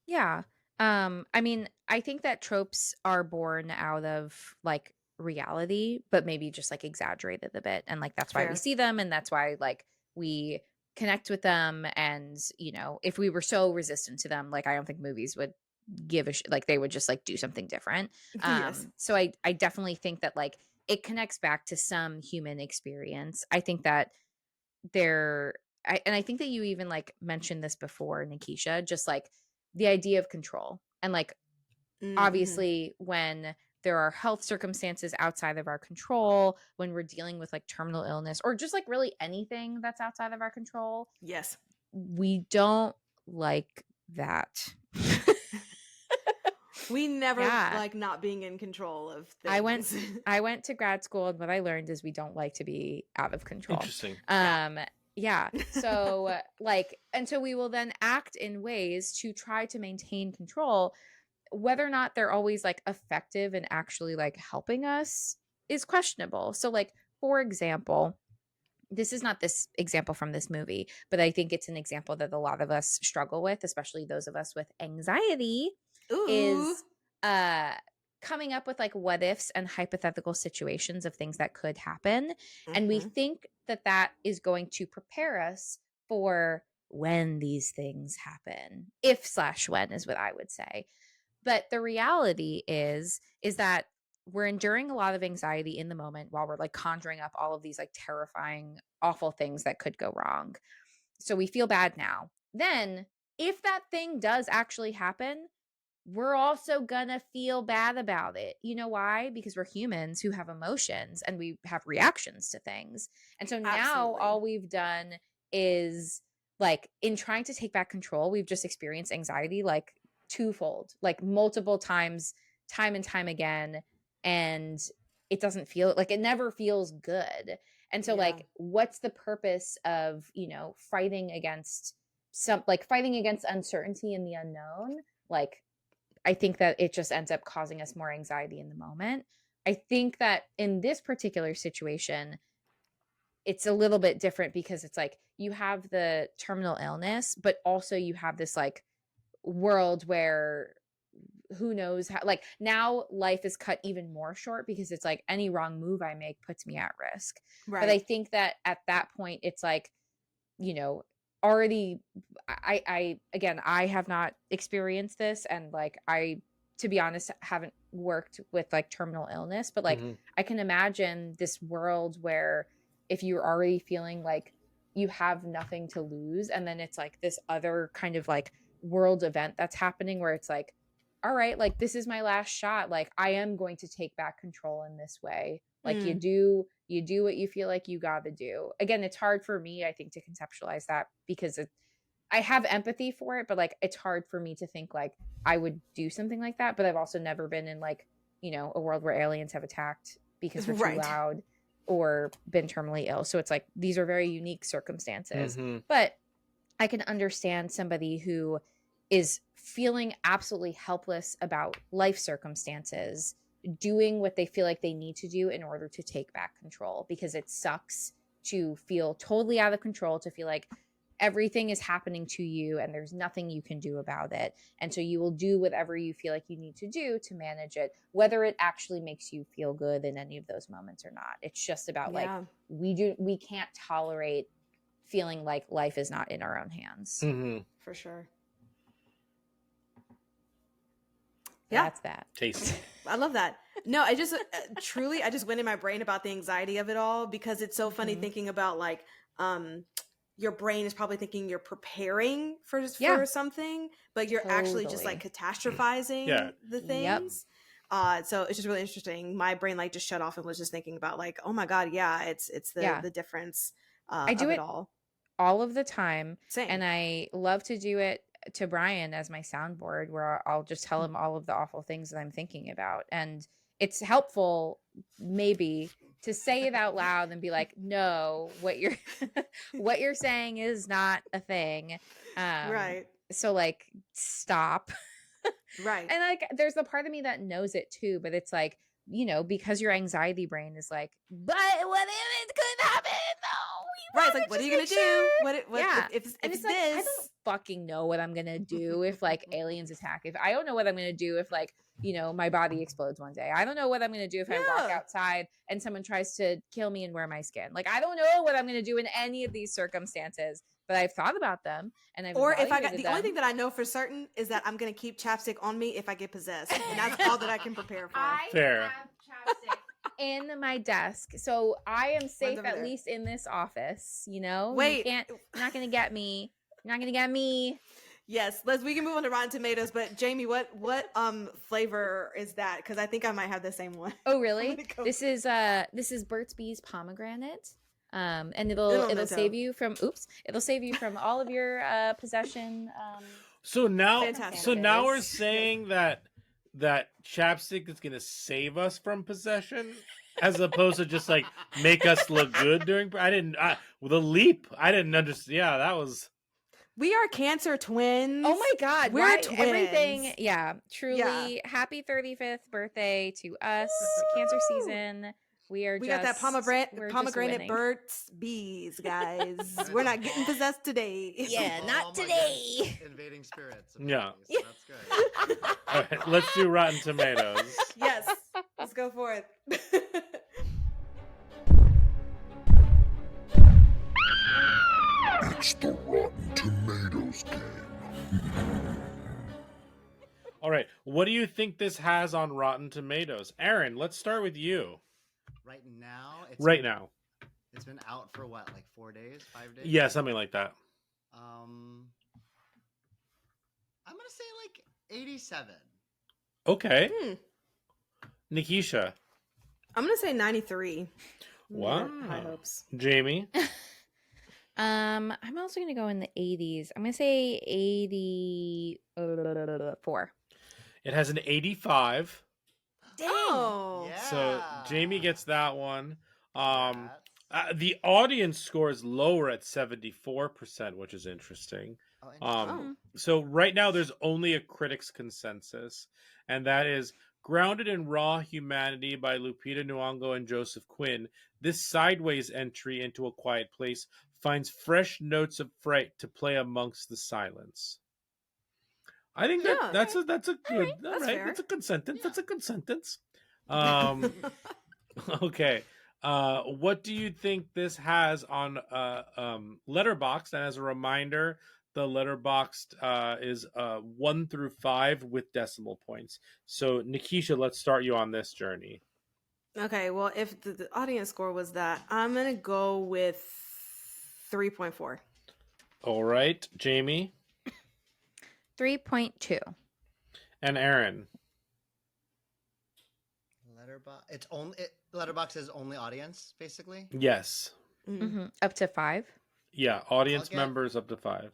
Yeah. I mean, I think that tropes are born out of like reality, but maybe just like exaggerated a bit. And like that's why we Fair. see them and that's why like we connect with them. And, you know, if we were so resistant to them, like I don't think movies would give a like they would just like do something different. Yes. So I definitely think that like it connects back to some human experience. I think that and I think that you even like mentioned this before, Nikisha, just like the idea of control. And like Mm-hmm. obviously when there are health circumstances outside of our control, when we're dealing with like terminal illness or just like really anything that's outside of our control, Yes. we don't like that. We never Yeah. like not being in control of things. I went to grad school and what I learned is we don't like to be out of control. Interesting. Yeah. So like, and so we will then act in ways to try to maintain control. Whether or not they're always like effective and actually like helping us is questionable. So like, for example, this is not this example from this movie, but I think it's an example that a lot of us struggle with, especially those of us with anxiety. Ooh. Is coming up with like what ifs and hypothetical situations of things that could happen. Mm-hmm. And we think that that is going to prepare us for when these things happen. If/when is what I would say. But the reality is that we're enduring a lot of anxiety in the moment while we're like conjuring up all of these like terrifying, awful things that could go wrong. So we feel bad now. Then if that thing does actually happen, we're also gonna feel bad about it. You know why? Because we're humans who have emotions and we have reactions to things. And so now Absolutely. all we've done is like in trying to take back control, we've just experienced anxiety like twofold, like multiple times, time and time again. And it doesn't feel like it never feels good. And so like, what's the purpose of, you know, fighting against uncertainty and the unknown? Like, I think that it just ends up causing us more anxiety in the moment. I think that in this particular situation, it's a little bit different because it's like you have the terminal illness, but also you have this like world where who knows how, like now life is cut even more short because it's like any wrong move I make puts me at risk. Right. But I think that at that point, it's like, you know, already I again, I have not experienced this and like I, to be honest, haven't worked with like terminal illness, but like I can imagine this world where if you're already feeling like you have nothing to lose and then it's like this other kind of like world event that's happening where it's like, all right, like this is my last shot, like I am going to take back control in this way. Like you do what you feel like you gotta do. Again, it's hard for me, I think, to conceptualize that because I have empathy for it, but like it's hard for me to think like I would do something like that. But I've also never been in like, you know, a world where aliens have attacked because we're too loud or been terminally ill. So it's like these are very unique circumstances. But I can understand somebody who is feeling absolutely helpless about life circumstances doing what they feel like they need to do in order to take back control, because it sucks to feel totally out of control, to feel like everything is happening to you and there's nothing you can do about it. And so you will do whatever you feel like you need to do to manage it, whether it actually makes you feel good in any of those moments or not. It's just about like, we can't tolerate feeling like life is not in our own hands. For sure. That's that. Tasty. I love that. No, I just truly, I just went in my brain about the anxiety of it all, because it's so funny thinking about like, your brain is probably thinking you're preparing for something, but you're actually just like catastrophizing the things. So it's just really interesting. My brain like just shut off and was just thinking about like, oh my God, it's the difference I do of it all of the time. Same. And I love to do it to Brian as my soundboard, where I'll just tell him all of the awful things that I'm thinking about. And it's helpful maybe to say it out loud and be like, no, what you're saying is not a thing. Right. So like, stop. Right. And like, there's the part of me that knows it too, but it's like, because your anxiety brain is like, but what if it could happen? No, Right. It's like, what are you gonna do? What Yeah. if And it's it's like, I this? don't fucking know what I'm gonna do if like aliens attack. If I don't know what I'm gonna do if like, my body explodes one day. I don't know what I'm gonna do if I walk Yeah. outside and someone tries to kill me and wear my skin. Like, I don't know what I'm gonna do in any of these circumstances, but I've thought about them and I've Or if I got evaluated the only them. thing that I know for certain is that I'm gonna keep chapstick on me if I get possessed, and that's all that I can prepare for. I Fair. have chapstick in my desk, so I am safe over at there? least in this office. You Wait. can't. You're not gonna get me. You're not gonna get me. Yes, we can move on to Rotten Tomatoes, but Jamie, what flavor is that? Because I think I might have the same one. Oh, I'm really? gonna go- This is Burt's Bees pomegranate. And Little it'll save Mentos. you from it'll save you from all of your possession. So now, Fantastic. we're saying that chapstick is gonna save us from possession, as opposed to just like make us look good during. The leap. I didn't understand. Yeah, that was. We are Cancer twins. Oh my God! We're why- twins. Everything. Yeah, truly. Yeah. Happy 35th birthday to us, Cancer season. We got that we're just pomegranate winning. Burt's Bees, guys. We're not getting possessed today. Yeah, not Oh my today. God. Invading spirits. Yeah. apparently, So that's good. All right, let's do Rotten Tomatoes. Yes, let's go for it. It's the Rotten Tomatoes game. All right, what do you think this has on Rotten Tomatoes? Aaron, let's start with you. Right now, it's been out for what, like 4 days, 5 days? Yeah, something like that. I'm gonna say like 87. Okay. Nikisha. I'm gonna say 93. Wow. High hopes. Jamie. I'm also gonna go in the 80s. I'm gonna say 84. It has an 85. Oh. Yeah. So Jamie gets that one. Congrats. The audience score is lower at 74%, which is interesting. Oh, interesting. So right now there's only a critics consensus, and that is grounded in raw humanity by Lupita Nyong'o and Joseph Quinn. This sideways entry into A Quiet Place finds fresh notes of fright to play amongst the silence. I think that's a good That's fair. That's a good sentence. That's a good sentence. Okay. What do you think this has on Letterboxd? And as a reminder, the Letterboxd is 1 through 5 with decimal points. So Nikisha, let's start you on this journey. Okay, well, if the audience score was that, I'm gonna go with 3.4. All right, Jamie 3.2. and Aaron. Letterboxd is only audience, basically. Yes. Up to 5. Yeah, audience I'll get- members up to 5.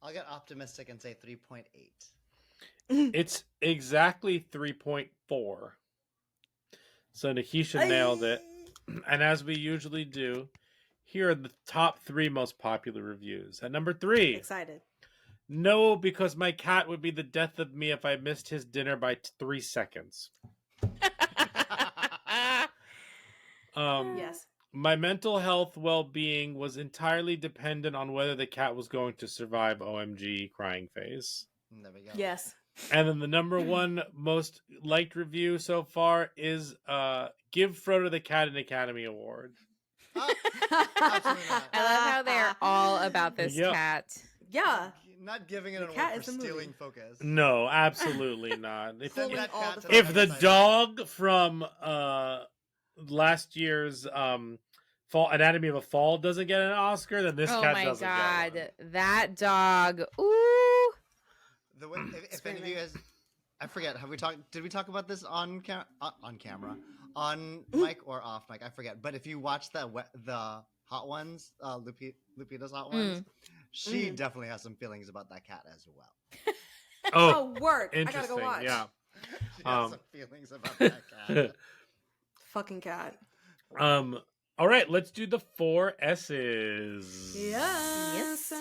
I'll get optimistic and say 3.8. It's exactly 3.4. So Nikisha nailed it. And as we usually do, here are the top 3 most popular reviews. At number 3, Excited. no, because my cat would be the death of me if I missed his dinner by 3 seconds. Yes. My mental health well-being was entirely dependent on whether the cat was going to survive OMG crying phase. There we go. Yes. And then the number 1 most liked review so far is give Frodo the Cat an Academy Award. Absolutely not. I love how they're all about this Yep. cat. Yeah. Not giving it The an cat award is for the movie. stealing focus. No, absolutely not. If, Send Pulling that all cat the to focus. if the website. dog from last year's Fall Anatomy of a Fall doesn't get an Oscar, then this Oh cat my doesn't God, get that dog! Ooh, The way, if any of you guys, I forget, did we talk about this on camera, on mic or off mic? I forget. But if you watch the Hot Ones, Lupita's Hot Ones, she definitely has some feelings about that cat as well. one. Oh, work. I gotta interesting. go watch. Yeah. She has some feelings about that cat. Fucking cat. All right, let's do the 4 S's. Yes.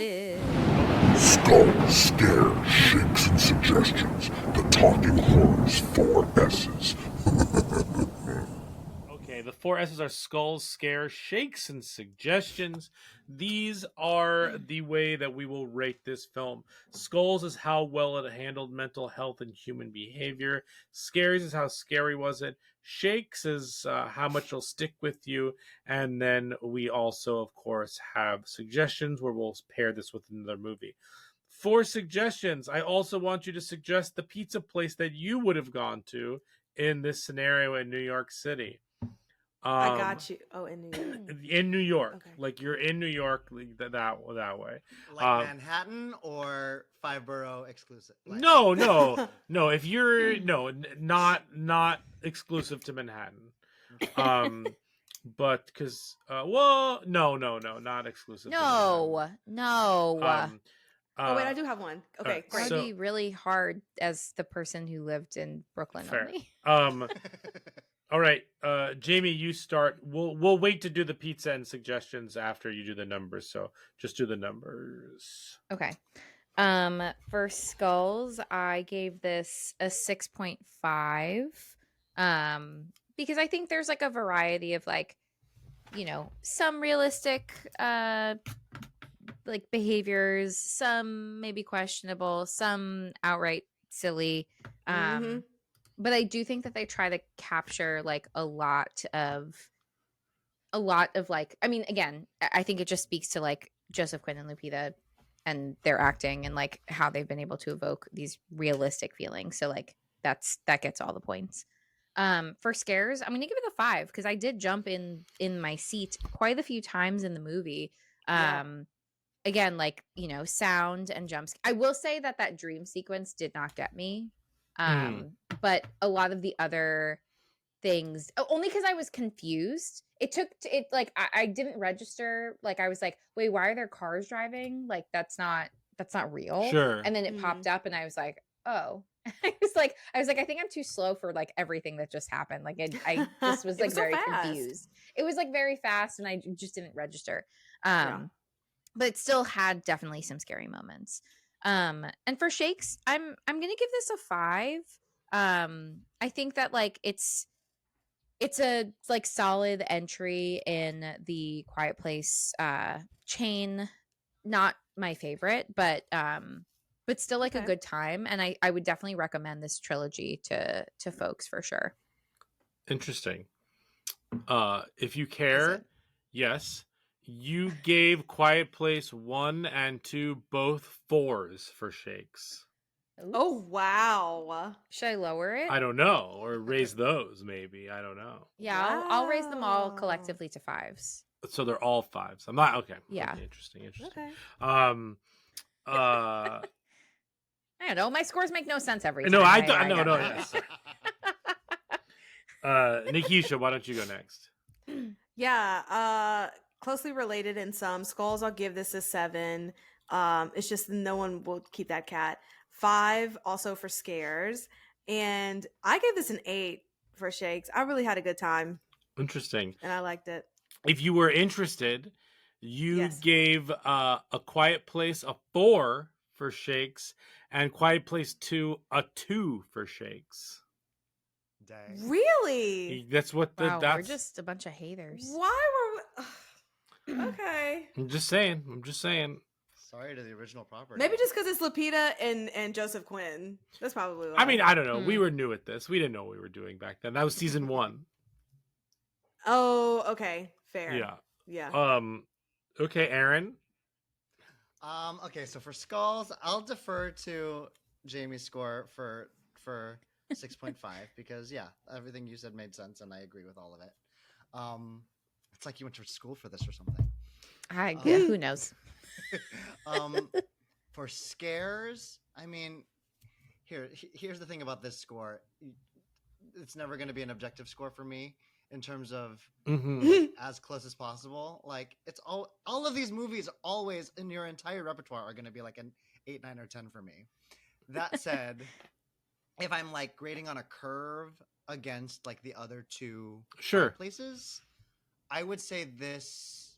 Skull, scare, shakes, and suggestions. The Talking Horrors 4 S's. Okay, the 4 S's are skulls, scare, shakes, and suggestions. These are the way that we will rate this film. Skulls is how well it handled mental health and human behavior. Scares is how scary was it. Shakes is how much it'll stick with you. And then we also, of course, have suggestions where we'll pair this with another movie. For suggestions, I also want you to suggest the pizza place that you would have gone to in this scenario in New York City. I got you. Oh, in New York. In New York, Okay. like you're in New York, like that way. Like Manhattan or 5-borough exclusive? Like... No. If you're not exclusive to Manhattan. But because no, not exclusive. No. Oh wait, I do have one. Okay, That great. would be really hard as the person who lived in Brooklyn Fair. only. All right, Jamie, you start. We'll wait to do the pizza and suggestions after you do the numbers. So just do the numbers. Okay. For skulls, I gave this a 6.5. Because I think there's like a variety of like, some realistic like behaviors, some maybe questionable, some outright silly. But I do think that they try to capture like a lot of like, I mean, again, I think it just speaks to like Joseph Quinn and Lupita and their acting and like how they've been able to evoke these realistic feelings. So like that gets all the points. For scares, I'm gonna give it a 5 because I did jump in my seat quite a few times in the movie. Again, like, sound and jumps. I will say that dream sequence did not get me. But a lot of the other things, only because I was confused. I didn't register. Like, I was like, wait, why are there cars driving? Like, that's not real. Sure. And then it popped up and I was like, oh. I was like, I think I'm too slow for like everything that just happened. Like I just was like very confused. It was like very fast and I just didn't register. But it still had definitely some scary moments. And for shakes, I'm gonna give this a 5. I think that like it's a like solid entry in the Quiet Place chain. Not my favorite, but still like a good time. And I would definitely recommend this trilogy to folks for sure. Interesting. If you care, yes. You gave Quiet Place 1 and 2 both 4s for shakes. Oops. Oh wow! Should I lower it? I don't know, or raise those maybe. I don't know. Yeah, I'll raise them all collectively to 5s. So they're all 5s. I'm not okay. Yeah. Okay, interesting. Okay. I don't know. My scores make no sense every time. No, I get no. that. Yes. Nikisha, why don't you go next? Yeah. Closely related in some. Skulls, I'll give this a 7. It's just no one will keep that cat. 5 also for scares. And I gave this an 8 for shakes. I really had a good time. Interesting. And I liked it. If you were interested, you gave A Quiet Place a 4 for shakes and Quiet Place 2 a 2 for shakes. Dang. Really? That's what We're just a bunch of haters. Why were we... Okay. I'm just saying. Sorry to the original property. Maybe just because it's Lupita and Joseph Quinn. That's probably why. I mean, I don't know. We were new at this. We didn't know what we were doing back then. That was season 1. Oh, okay. Fair. Yeah. Okay, Aaron. Okay, so for skulls, I'll defer to Jamie's score for 6.5 because everything you said made sense and I agree with all of it. It's like you went to school for this or something. Who knows? For scares, I mean, here's the thing about this score. It's never going to be an objective score for me in terms of as close as possible. Like, it's all of these movies always in your entire repertoire are going to be like an 8, 9, or 10 for me. That said, if I'm like grading on a curve against like the other two places, I would say this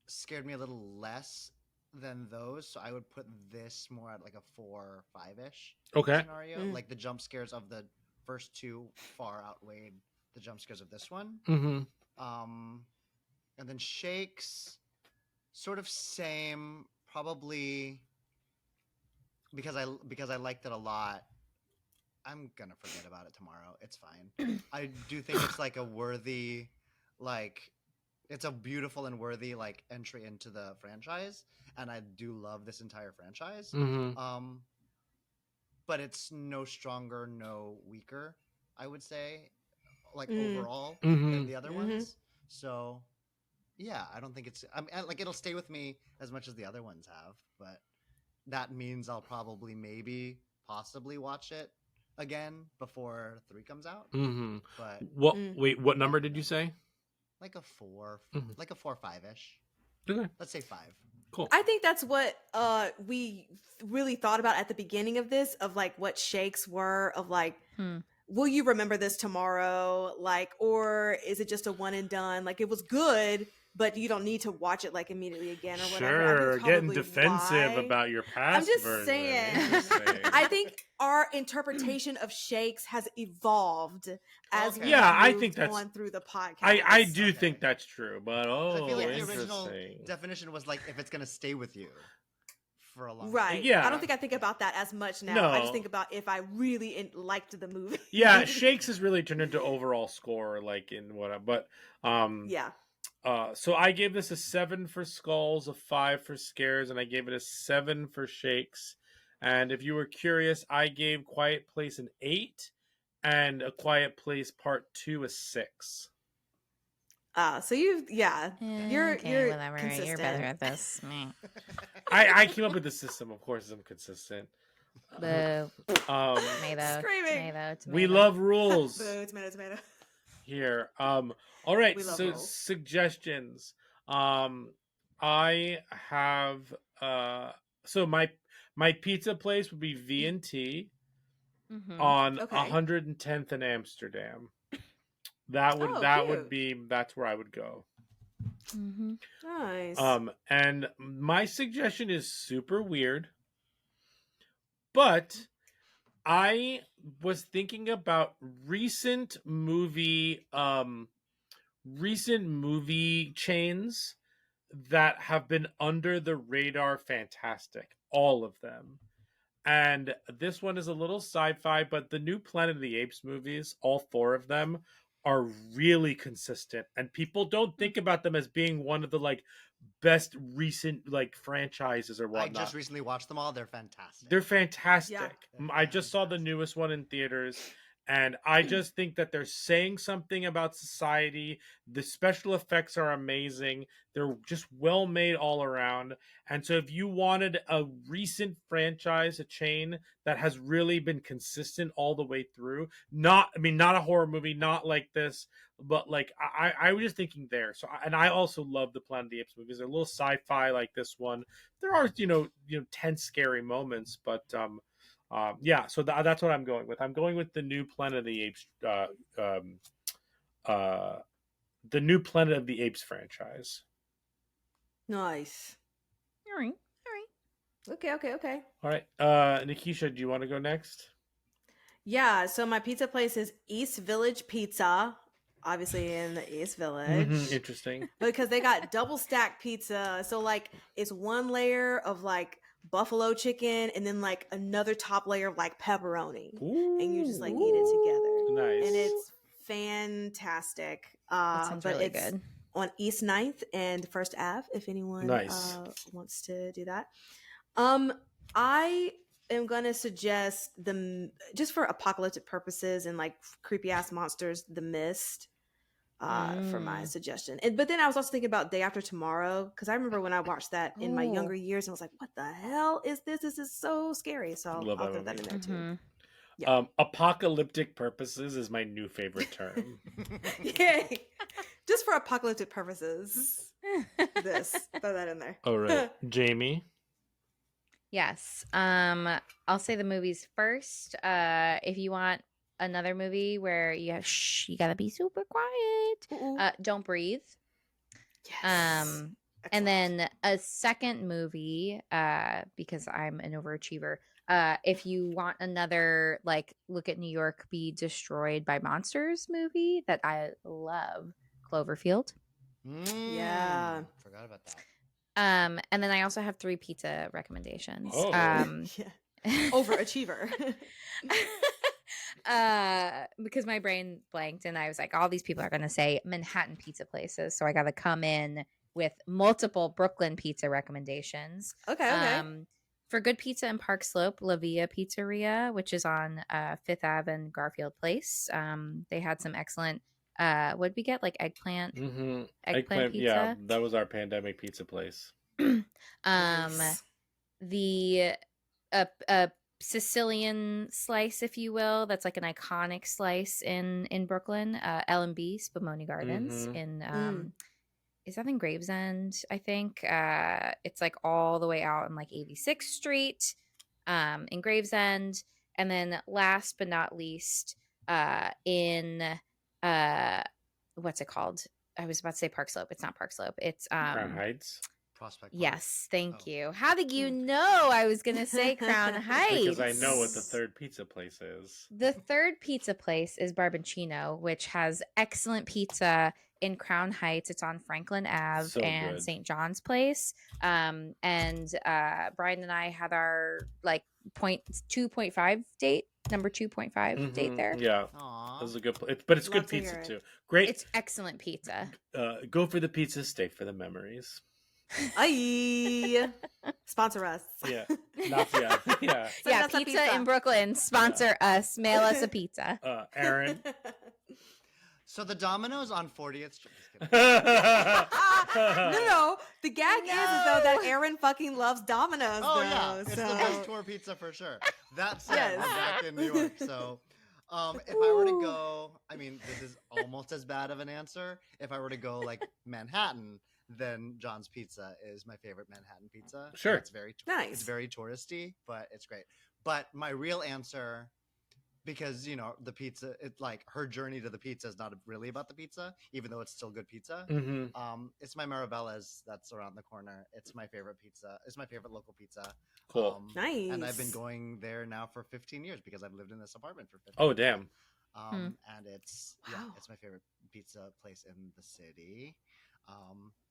scared me a little less than those, so I would put this more at like a 4 or 5-ish Okay. scenario. Like the jump scares of the first two far outweighed the jump scares of this one. Mm-hmm. And then shakes, sort of same, probably because I liked it a lot. I'm gonna forget about it tomorrow. It's fine. I do think it's like a worthy, like, it's a beautiful and worthy like entry into the franchise, and I do love this entire franchise. Mm-hmm. But it's no stronger, no weaker, I would say, like overall than the other ones. So yeah, I don't think it's. Like it'll stay with me as much as the other ones have, but that means I'll probably possibly watch it again before 3 comes out. Mm-hmm. But wait, what number did you say? Like a 4, like a 4 or 5-ish. Okay. Let's say 5. Cool. I think that's what we really thought about at the beginning of this, of like what shakes were, of like, will you remember this tomorrow? Like, or is it just a one and done? Like, it was good, but you don't need to watch it like immediately again or whatever. Sure, getting defensive about your past. I'm just version. saying. I think our interpretation of shakes has evolved as we I think that's on through the podcast. I do think that's true, but I feel like the interesting. original definition was like if it's gonna stay with you for a long time. Right. Yeah. I don't think I think about that as much now. No. I just think about if I really liked the movie. Yeah, shakes has really turned into overall score, like in what, but yeah. So I gave this a 7 for skulls, a 5 for scares, and I gave it a 7 for shakes. And if you were curious, I gave Quiet Place an 8 and A Quiet Place Part 2 a 6. So you're whatever. consistent. You're better at this. I came up with the system, of course. I'm consistent. Boo. Tomato. Screaming. Tomato. We love rules. Boo, tomato. Here. All right. We love So rules. suggestions. I have so my pizza place would be V&T on 110th in Amsterdam. That's where I would go. Nice. And my suggestion is super weird, but I was thinking about recent movie chains that have been under the radar fantastic, all of them. And this one is a little sci-fi, but the new Planet of the Apes movies, all 4 of them, are really consistent, and people don't think about them as being one of the like best recent like franchises or whatnot. I just recently watched them all. They're fantastic. They're fantastic. Yeah. I just saw the newest one in theaters, and I just think that they're saying something about society. The special effects are amazing. They're just well made all around. And so if you wanted a recent franchise, a chain that has really been consistent all the way through, not a horror movie, not like this, but like I was just thinking there. So, and I also love the Planet of the Apes movies. They're a little sci-fi like this one. There are, tense, scary moments, but so that's what I'm going with. I'm going with the new Planet of the Apes, the new Planet of the Apes franchise. Nice. All right. Okay. All right, Nikisha, do you want to go next? Yeah. So my pizza place is East Village Pizza, obviously in the East Village. Interesting. Because they got double stacked pizza. So like it's one layer of like buffalo chicken and then like another top layer of like pepperoni. Ooh. And you just like eat it together. Nice. And it's fantastic. That sounds but really it's good. on East 9th and First Ave if anyone wants to do that. I am going to suggest just for apocalyptic purposes and like creepy ass monsters, The Mist. For my suggestion. But then I was also thinking about Day After Tomorrow, because I remember when I watched that in my younger years and was like, what the hell is this? This is so scary. So I'll throw that in there too. Yeah. Apocalyptic purposes is my new favorite term. Yay. Just for apocalyptic purposes. Throw that in there. All right. Jamie? Yes. I'll say the movies first. If you want another movie where you gotta be super quiet, Ooh. Don't Breathe. Yes. And then a second movie, because I'm an overachiever. If you want another like look at New York be destroyed by monsters movie that I love, Cloverfield. Yeah. Forgot about that. And then I also have 3 pizza recommendations. Oh. Yeah. Overachiever. Because my brain blanked and I was like, all these people are going to say Manhattan pizza places. So I got to come in with multiple Brooklyn pizza recommendations. Okay. For good pizza in Park Slope, La Via Pizzeria, which is on 5th Ave and Garfield Place. They had some excellent, what did we get? Like eggplant pizza? Yeah, that was our pandemic pizza place. Nice. The Sicilian slice, if you will, that's like an iconic slice in Brooklyn, L&B Spumoni Gardens in is that in Gravesend, I think. It's like all the way out in like 86th Street in Gravesend. And then last but not least, in what's it called? I was about to say Park Slope. It's not Park Slope. It's Crown Heights. Prospect Park. Yes, thank you. How did you know I was going to say Crown Heights? Because I know what the third pizza place is. The third pizza place is Barboncino, which has excellent pizza in Crown Heights. It's on Franklin Ave and good. St. John's Place. And Brian and I had our like 2.5 date, number 2.5 date there. Yeah, Aww. this is a good place, but it's Love good to pizza hear it. too. Great. It's excellent pizza. Go for the pizza, stay for the memories. Aye. Sponsor us. Yeah, not yeah. Yeah, us a pizza pizza. in Brooklyn. Sponsor us. Mail us a pizza. Aaron. So the Domino's on 40th Street. Just kidding. No. The gag is though that Aaron fucking loves Domino's. Oh though, yeah, it's so. the best tour pizza for sure. That said, Yes. we're back in New York, so if I were to go, I mean, this is almost as bad of an answer. If I were to go like Manhattan, then John's Pizza is my favorite Manhattan pizza. Sure. It's very Nice. It's very touristy, but it's great. But my real answer, because you know the pizza, it's like her journey to the pizza is not really about the pizza, even though it's still good pizza. It's my Marabella's that's around the corner. It's my favorite pizza. It's my favorite local pizza. Cool. Nice. And I've been going there now for 15 years because I've lived in this apartment for 15 Oh years. damn. And it's Wow. it's my favorite pizza place in the city.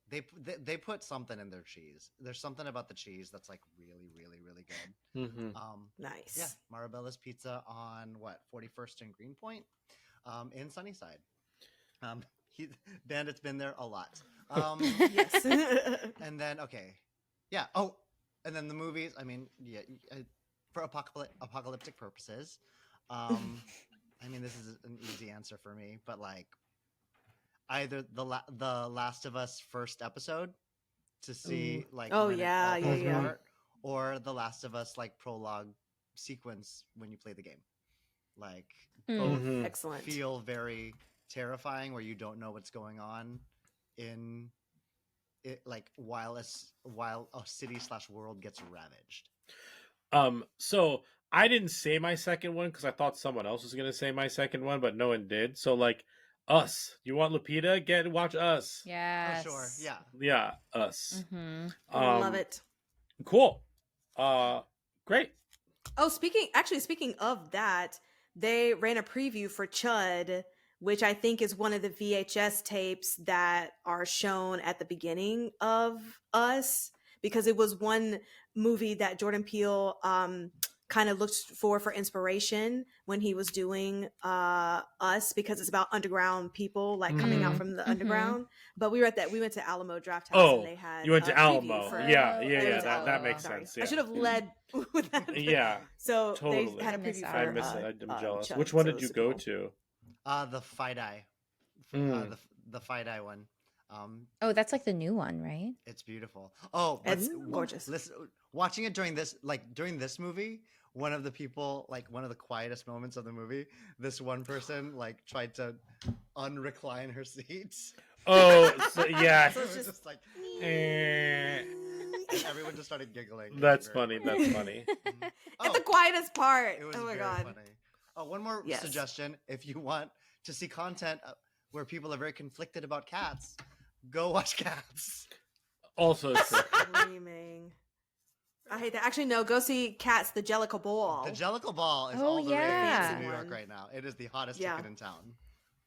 They put something in their cheese. There's something about the cheese that's like really, really, really good. Nice. Yeah, Marabella's Pizza on 41st and Greenpoint, in Sunnyside. Bandit's been there a lot. Yes. And then yeah. Oh, and then the movies. I mean, yeah, for apocalyptic purposes. I mean, this is an easy answer for me, but like either the Last of Us first episode to see like Oh, when it yeah, all yeah, falls yeah. apart, or the Last of Us like prologue sequence when you play the game. Like both Excellent. feel very terrifying, where you don't know what's going on in it, like while a city/world gets ravaged. So I didn't say my second one because I thought someone else was gonna say my second one, but no one did. So like Us. You want Lupita? Watch Us. Yes. Oh, sure. Yeah. Yeah, Us. Love it. Cool. Great. Oh, speaking of that, they ran a preview for Chud, which I think is one of the VHS tapes that are shown at the beginning of Us, because it was one movie that Jordan Peele kind of looked for inspiration when he was doing Us, because it's about underground people like coming out from the underground. But we went to Alamo Draft House and they had you went to a preview Alamo. for- Yeah. I went to That Alamo. makes Sorry. sense. Yeah. I should have led with that. Yeah. So Totally. they had a preview for I miss it. I'm jealous. Chud, Which one so did it you was go cool. to? The Fight-Eye. The Fight-Eye one. Oh, that's like the new one, right? It's beautiful. Oh, but It's gorgeous. Listen, watching it during this movie, one of the quietest moments of the movie, this one person like tried to unrecline her seats. Oh, so, yeah. So it was just like, and everyone just started giggling. It was That's very funny. That's funny. It's the quietest part. It was Oh my very god. funny. Oh, one more Yes. suggestion: if you want to see content where people are very conflicted about cats, go watch Cats. Also true. Screaming. I hate that. Actually, no. Go see Cats, the Jellicle Ball. The Jellicle Ball is Oh, all the rage yeah. in New York One. right now. It is the hottest Yeah. ticket in town.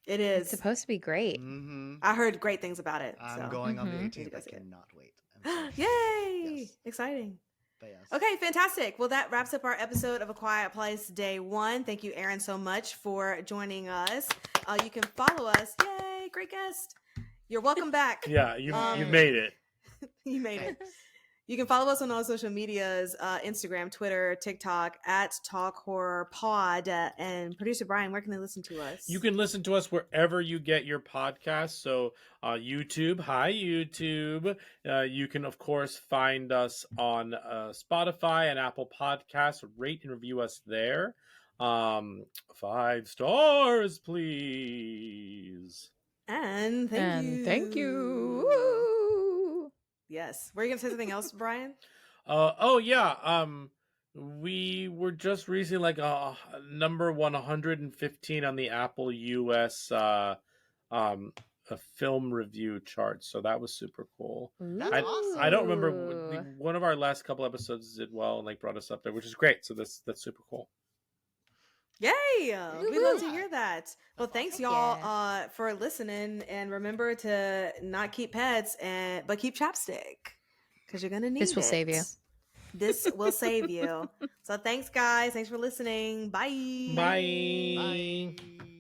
It It's is. supposed to be great. Mm-hmm. I heard great things about it. I'm So. going on the Mhm. 18th. Need to I go see it. cannot wait. I'm so Yay! Yes. Exciting. But yes. Okay, fantastic. Well, that wraps up our episode of A Quiet Place Day 1. Thank you, Aaron, so much for joining us. You can follow us. Yay, great guest. You're welcome back. Yeah, you made it. You made it. You can follow us on all social medias, Instagram, Twitter, TikTok, at Talk Horror Pod. And producer Brian, where can they listen to us? You can listen to us wherever you get your podcasts. So YouTube, hi YouTube. You can, of course, find us on Spotify and Apple Podcasts. Rate and review us there. 5 stars, please. And thank you. Woo! Yes. Were you going to say something else, Brian? We were just recently like number 115 on the Apple US a film review chart, so that was super cool. That's I, awesome. I don't remember one of our last couple episodes did well and like brought us up there, which is great. So that's super cool. Yay! We love to hear that. Well, thanks awesome. y'all for listening, and remember to not keep pets, but keep chapstick because you're gonna need it. This will save you. This will save you. So thanks, guys. Thanks for listening. Bye. Bye. Bye.